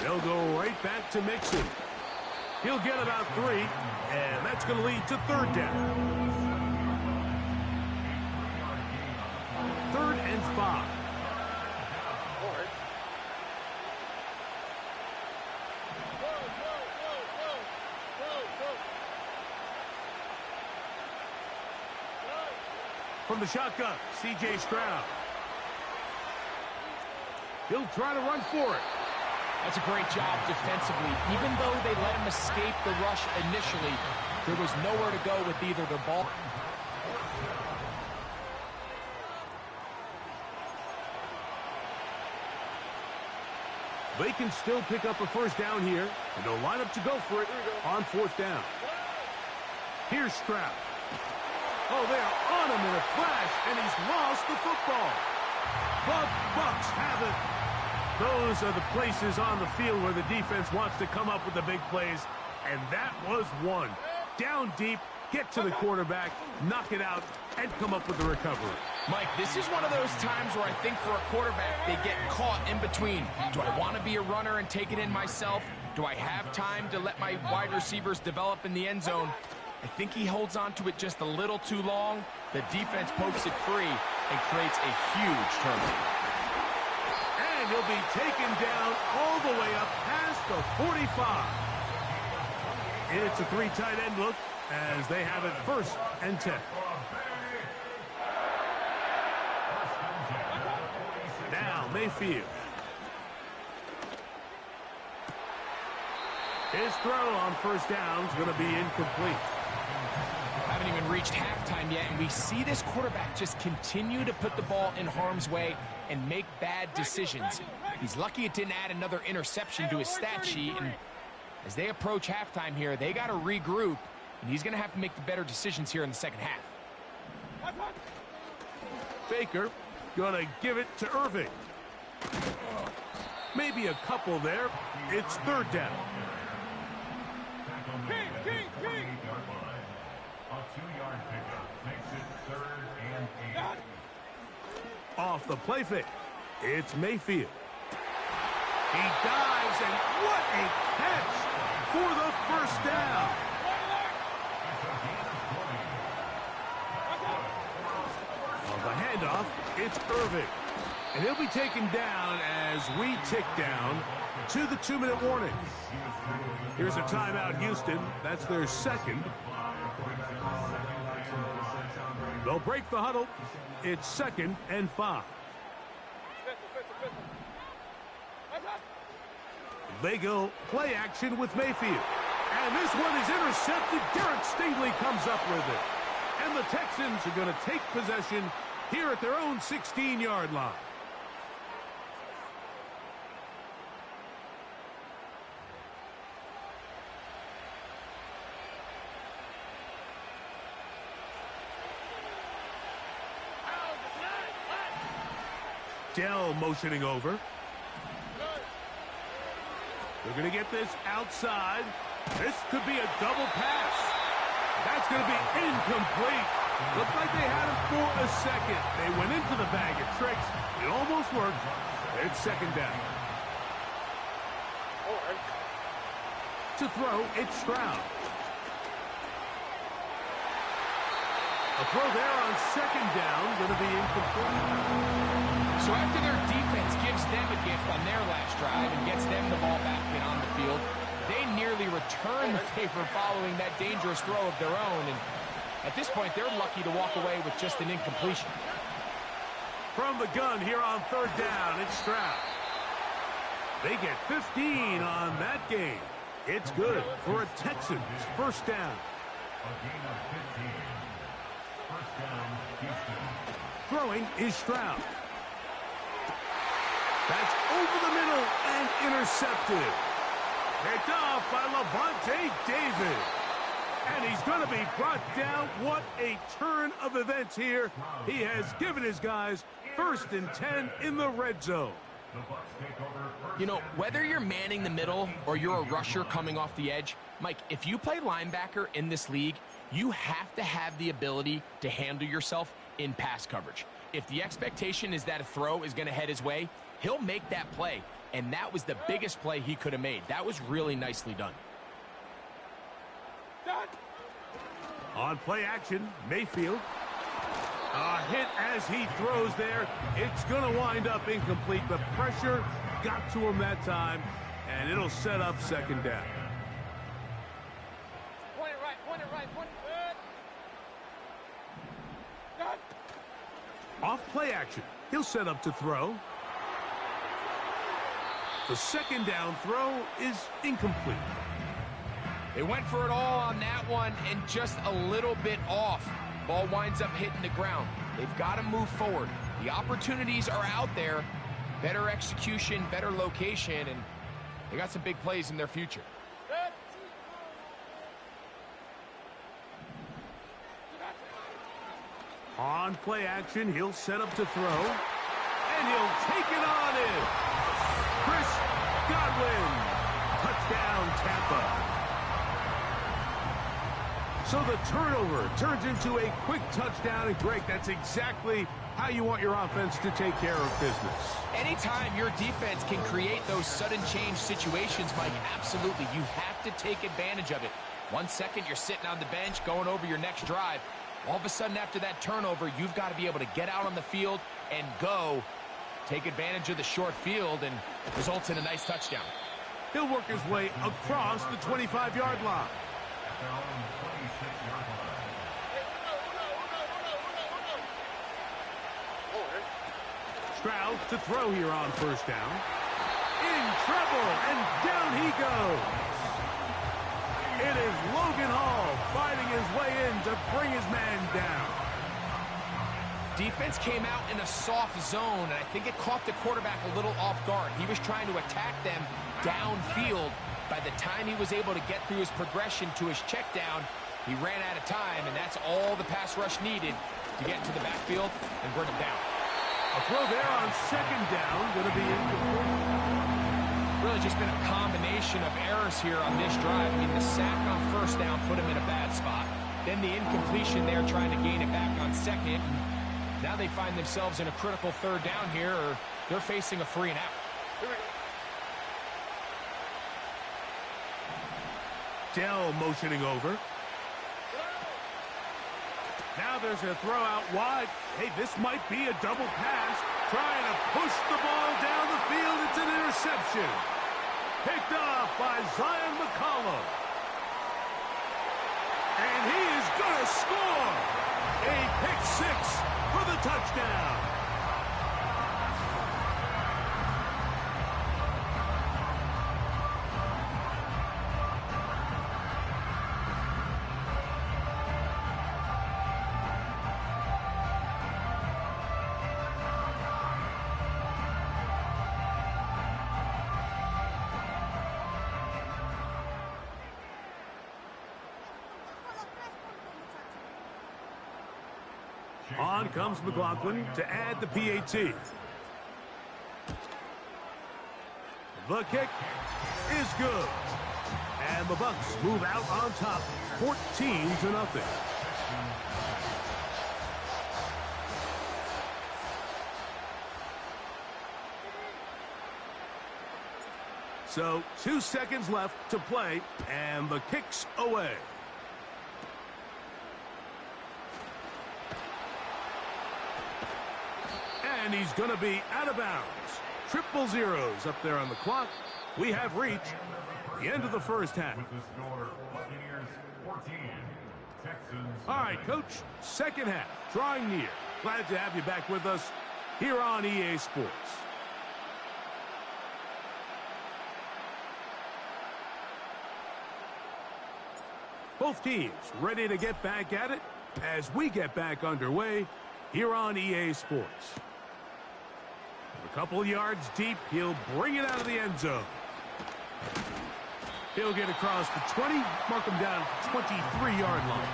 They'll go right back to Mixon. He'll get about 3, and that's going to lead to third down. 3rd and 5. From the shotgun, C.J. Stroud. He'll try to run for it. That's a great job defensively. Even though they let him escape the rush initially, there was nowhere to go with either the ball. They can still pick up a first down here, and they'll line up to go for it on fourth down. Here's Stroud. Oh, they are on him in a flash, and he's lost the football. The Bucs have it. Those are the places on the field where the defense wants to come up with the big plays, and that was one. Down deep, get to the quarterback, knock it out, and come up with the recovery. Mike, this is one of those times where I think for a quarterback, they get caught in between. Do I want to be a runner and take it in myself? Do I have time to let my wide receivers develop in the end zone? I think he holds on to it just a little too long. The defense pokes it free and creates a huge turnover. And he'll be taken down all the way up past the 45. It's a 3 tight end look as they have it 1st and 10. Now Mayfield. His throw on first down is going to be incomplete. Haven't even reached halftime yet, and we see this quarterback just continue to put the ball in harm's way and make bad decisions. He's lucky it didn't add another interception to his stat sheet, and as they approach halftime here, they got to regroup, and he's going to have to make the better decisions here in the second half. Baker going to give it to Irving. Maybe a couple there. It's 3rd down. A 2-yard pickup makes it 3rd and 8. Off the play fake, it's Mayfield. He dives, and what a catch for the first down. On the handoff, it's Irving. And he'll be taken down as we tick down to the 2-minute warning. Here's a timeout, Houston. That's their 2nd. They'll break the huddle. It's 2nd and 5. They go play action with Mayfield. And this one is intercepted. Derek Stingley comes up with it. And the Texans are going to take possession here at their own 16-yard line. Dell motioning over. They're going to get this outside. This could be a double pass. That's going to be incomplete. Looked like they had him for a second. They went into the bag of tricks. It almost worked. It's 2nd down. To throw, it's Stroud. A throw there on 2nd down, going to be incomplete. So after their defense gives them a gift on their last drive and gets them the ball back in on the field, they nearly return the favor following that dangerous throw of their own. And at this point, they're lucky to walk away with just an incompletion. From the gun here on 3rd down, it's Stroud. They get 15 on that game. It's good for a Texans 1st down. A gain of 15. 1st down, Houston. Throwing is Stroud. That's over the middle and intercepted. Picked off by Levante David. And he's going to be brought down. What a turn of events here. He has given his guys 1st and 10 in the red zone. You know, whether you're manning the middle or you're a rusher coming off the edge, Mike, if you play linebacker in this league, you have to have the ability to handle yourself in pass coverage. If the expectation is that a throw is going to head his way, he'll make that play. And that was the biggest play he could have made. That was really nicely done. On play action, Mayfield. A hit as he throws there. It's going to wind up incomplete. The pressure got to him that time, and it'll set up 2nd down. Point it right, point it. Off play action. He'll set up to throw. The 2nd down throw is incomplete. They went for it all on that one and just a little bit off. Ball winds up hitting the ground. They've got to move forward. The opportunities are out there, better execution, better location, and they got some big plays in their future. On play action, he'll set up to throw, and he'll take it on in. Chris Godwin, touchdown Tampa. So the turnover turns into a quick touchdown, and Greg, that's exactly how you want your offense to take care of business. Anytime your defense can create those sudden change situations, Mike, absolutely, you have to take advantage of it. 1 second, you're sitting on the bench, going over your next drive. All of a sudden, after that turnover, you've got to be able to get out on the field and go. Take advantage of the short field, and results in a nice touchdown. He'll work his way across the 25-yard line. Stroud to throw here on first down. In trouble, and down he goes. It is Logan Hall fighting his way in to bring his man down. Defense came out in a soft zone, and I think it caught the quarterback a little off guard. He was trying to attack them downfield. By the time he was able to get through his progression to his check down, he ran out of time, and that's all the pass rush needed to get to the backfield and bring him down. A throw there on second down, going to be incomplete. Really just been a combination of errors here on this drive. I mean, the sack on first down put him in a bad spot. Then the incompletion there trying to gain it back on second. And now they find themselves in a critical third down here, or they're facing a 3 and out. Dell motioning over. Now there's a throw out wide. Hey, this might be a double pass. Trying to push the ball down the field. It's an interception. Picked off by Zion McCollum. And he is going to score. A pick six for the touchdown. On comes McLaughlin to add the PAT. The kick is good. And the Bucks move out on top, 14-0. So 2 seconds left to play, and the kick's away. And he's going to be out of bounds. 0-0 up there on the clock. We have reached the end of the first half. All right, Coach, second half, drawing near. Glad to have you back with us here on EA Sports. Both teams ready to get back at it as we get back underway here on EA Sports. A couple yards deep, he'll bring it out of the end zone. He'll get across the 20, mark him down at the 23-yard line.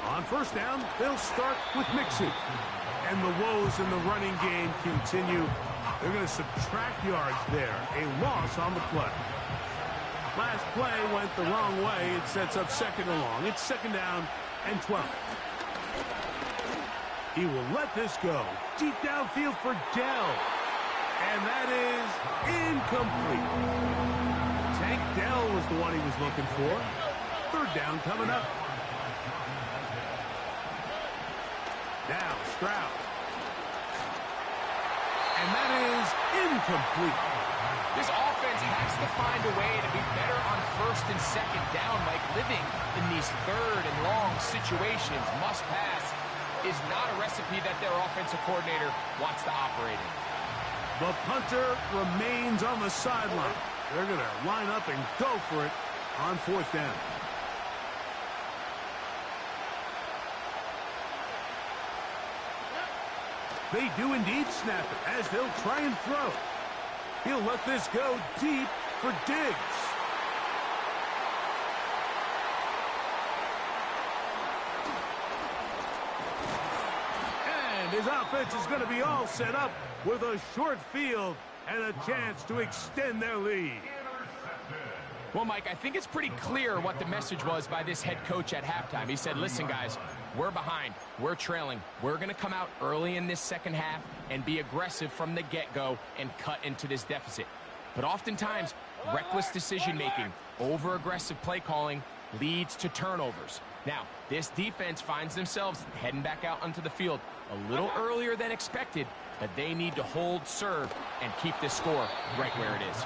On first down, they'll start with Mixon. And the woes in the running game continue. They're going to subtract yards there. A loss on the play. Last play went the wrong way. It sets up second and long. It's second down and 12. He will let this go. Deep downfield for Dell. And that is incomplete. Tank Dell was the one he was looking for. Third down coming up. Now Stroud. And that is incomplete. This offense has to find a way to be better on first and second down, like living in these third and long situations. Must pass is not a recipe that their offensive coordinator wants to operate in. The punter remains on the sideline. They're going to line up and go for it on 4th down. They do indeed snap it as they'll try and throw. He'll let this go deep for Diggs. And his offense is going to be all set up with a short field and a chance to extend their lead. Well, Mike, I think it's pretty clear what the message was by this head coach at halftime. He said, listen, guys, we're behind. We're trailing. We're going to come out early in this second half and be aggressive from the get-go and cut into this deficit. But oftentimes, reckless decision-making, over-aggressive play calling leads to turnovers. Now, this defense finds themselves heading back out onto the field a little earlier than expected, but they need to hold serve and keep this score right where it is.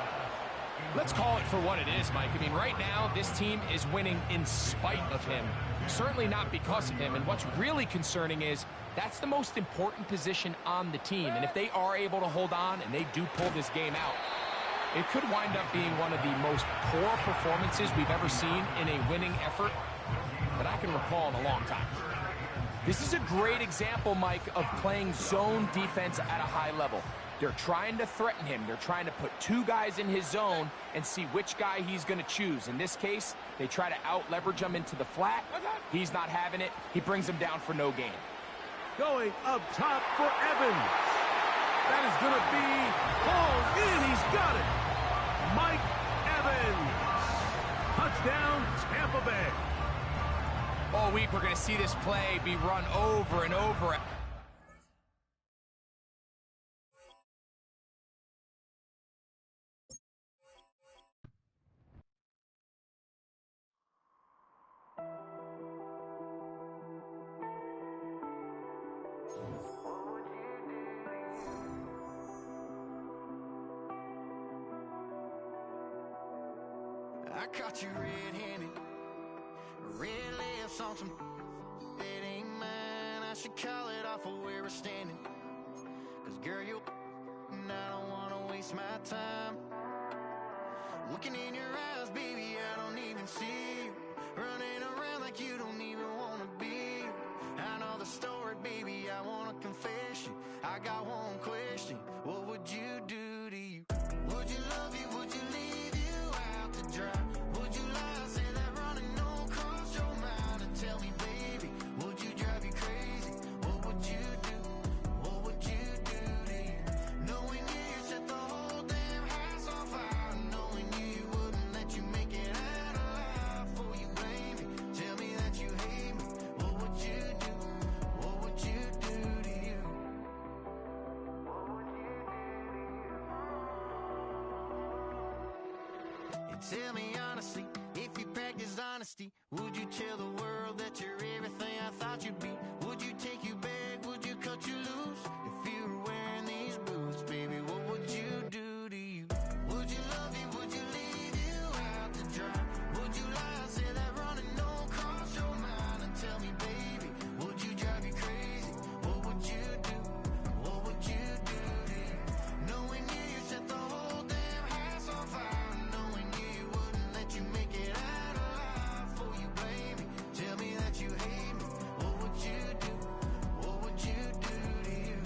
Let's call it for what it is, Mike. I mean, right now, this team is winning in spite of him. Certainly not because of him. And what's really concerning is that's the most important position on the team. And if they are able to hold on and they do pull this game out, it could wind up being one of the most poor performances we've ever seen in a winning effort that I can recall in a long time. This is a great example, Mike, of playing zone defense at a high level. They're trying to threaten him. They're trying to put two guys in his zone and see which guy he's going to choose. In this case, they try to out-leverage him into the flat. He's not having it. He brings him down for no gain. Going up top for Evans. That is going to be pulled in. He's got it. Mike Evans. Touchdown, Tampa Bay. All week, we're going to see this play be run over and over. I caught you red-handed. Red lips on some that ain't mine. I should call it off of where we're standing. Cause girl, you and I don't wanna waste my time. Looking in your eyes, baby, I don't even see you. Running around like you don't even wanna be. I know the story, baby, I wanna confess you. I got one question, what would you do to you? Would you love you, would you leave you out to dry? Would you lie, say that running don't cross your mind? And tell me, baby, would you drive you crazy? What would you do? What would you do to you? Knowing you set the whole damn house on fire. Knowing you wouldn't let you make it out alive. For you blame me, tell me that you hate me. What would you do? What would you do to you? And tell me honestly, if you practice honesty, would you tell the world that you're everything I thought you'd be? Would you take you back? Would you cut you loose? If you were wearing these boots, baby, what would you do to you? Would you love you? Would you leave you out to dry? Would you lie, say that running don't cross your mind? And tell me, baby, would you drive you crazy? What would you do? What would you do to you? Knowing you set the whole damn house on fire. Knowing you wouldn't let you make it out alive. For you blame me, tell me that you hate me. What would you do? What would you do to you?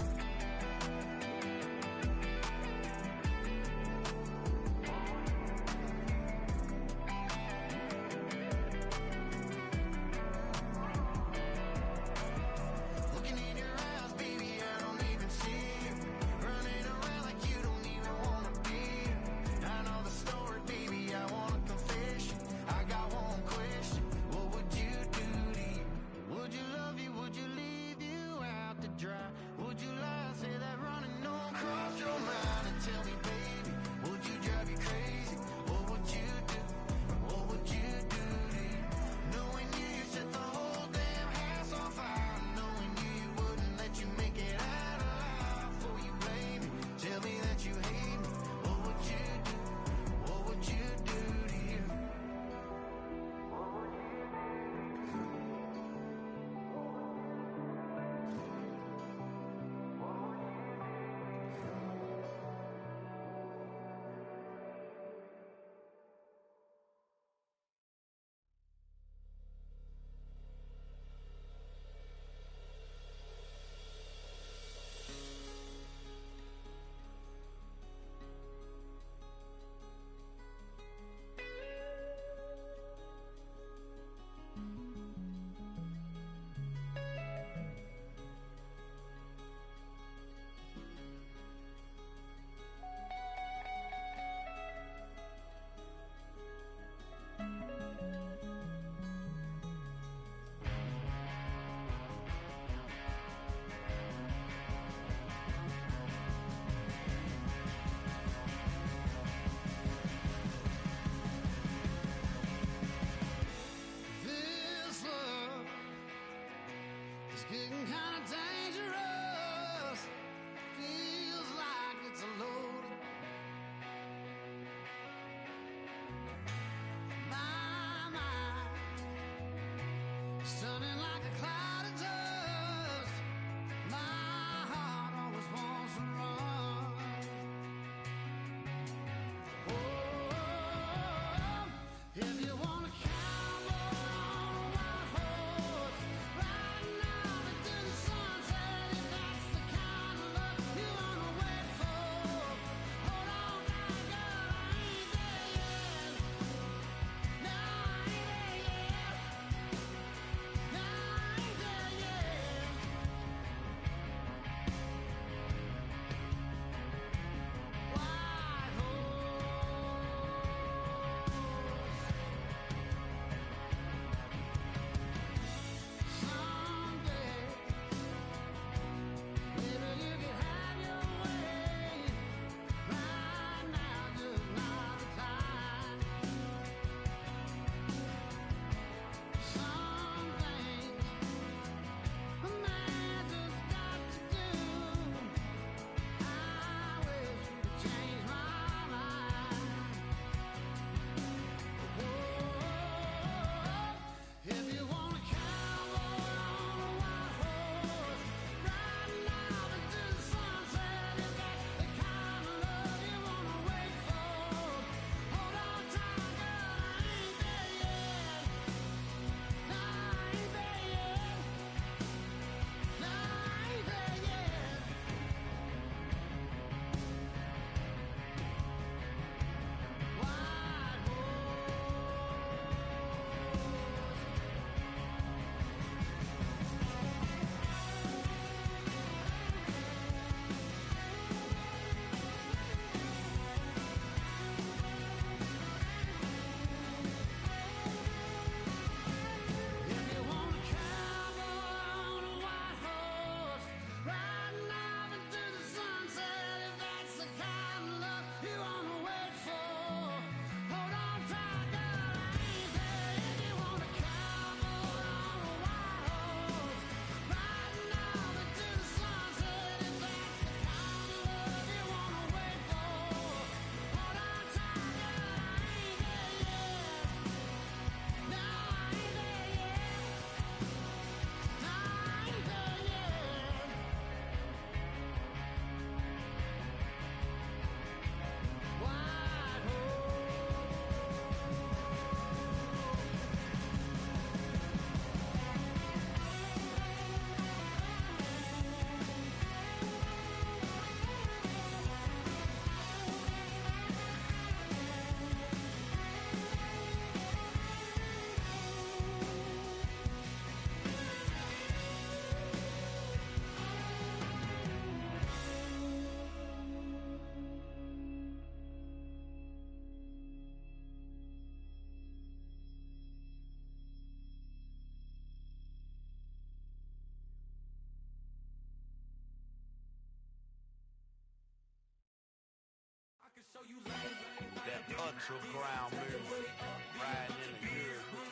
That ultra ground music, riding in the hood,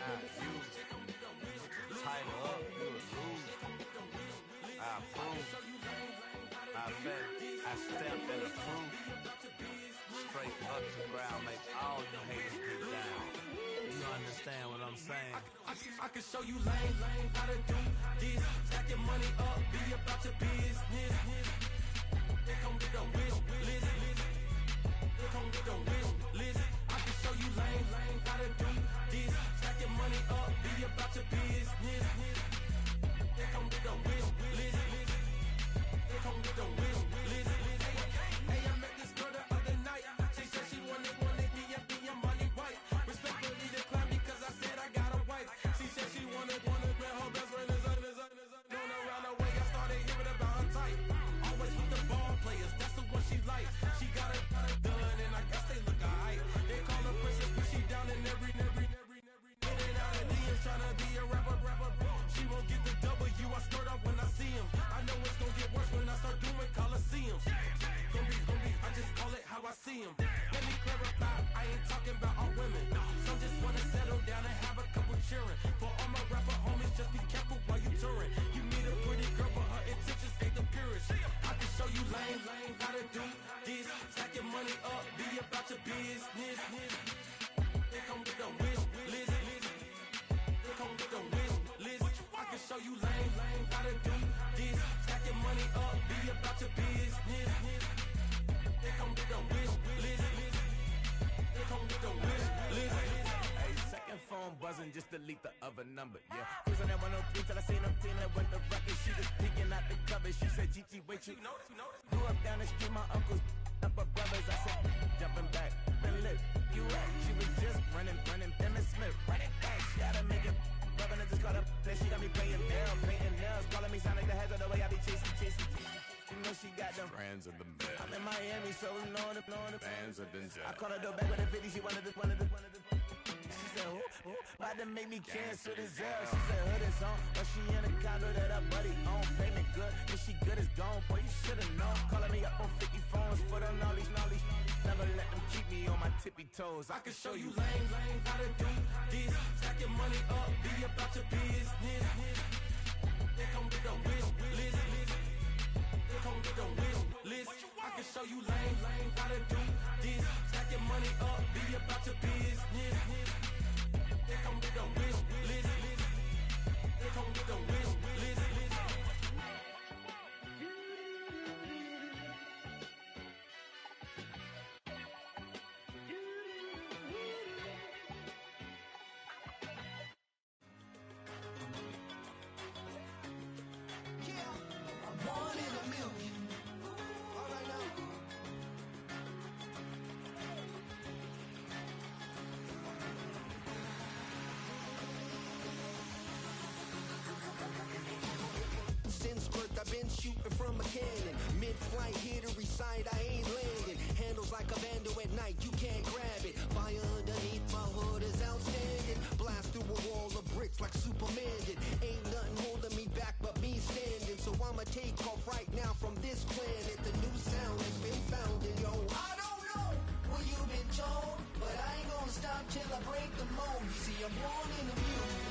I use it. Tighten up, you a loser. I approve. I bet I stamped and approve. Straight ultra ground, make all you haters get down. You understand what I'm saying? I can show you lame how to do this. Stack your money up, be about your business. They come with a wish list. They come with a wish list. I can show you lame how to do this. Stack your money up, be about your business. They come with a wish list. They come with a wish list. Hey, I met this girl the other night. She said she wanted me and be a money white. Respectfully declined because I said I got a wife. She said she wanted man, her best friend is going around the way. I started hearing about her type. Always with the ball players, that's the one she likes. She got it done, and I guess they look alright. They call her princess, but she down in every. In and out of DMs, tryna be a rapper. She won't get the W, I skirt off when I see him. I know it's gonna get worse when I start doing Coliseums. Gonna be, I just call it how I see him. Let me clarify, I ain't talking about all women. Some just wanna settle down and have a couple cheering. For all my rapper homies, just be careful while you touring. You meet a pretty girl, but her intentions ain't the purest. I can show you lame how to do this. Stack your money up, be about your business. They come with a wish list. They come with a wish list. I can show you lame how to do this. Stack your money up, be about your business. They come with a wish list. They come with a wish list. Hey, second phone buzzing, just delete the other number, yeah. Cruising at 103 till I seen them team that went the record. She was peeking out the cover. She said, Gigi, wait, you grew up down the street, my uncles up her brothers. I said, jumping back, been lit. You at? She was just running, Emmett Smith, running back. She gotta make it. Rubbing it, just caught up. Then she got me playing down, painting nails, calling me sound like the heads of the way I be chasing. You know she got them Brands of the bed. I'm in Miami, so knowing the Bands of the I called her door back with a 50, she wanted the. She said, who? About to make me cancel this L. She said, hood is on, but she in a condo that her buddy own. Payment good, if she good is gone. Boy, you should've known. Calling me up on 50 phones, foot on all these. Never let them keep me on my tippy toes. I can show you lame how to do this. Stack your money up, be about your business. They come with a wish list. They come with a wish list. I can show you lame how to do this. Stack your money up, be about your business. They come with a wish list. They come with a wish list. I've been shooting from a cannon. Mid-flight, here to recite, I ain't landing. Handles like a vandal at night, you can't grab it. Fire underneath my hood is outstanding. Blast through a wall of bricks like Superman did. Ain't nothing holding me back but me standing. So I'ma take off right now from this planet. The new sound has been founded, yo. I don't know what you've been told, but I ain't gonna stop till I break the mold. You see, I'm born in the music.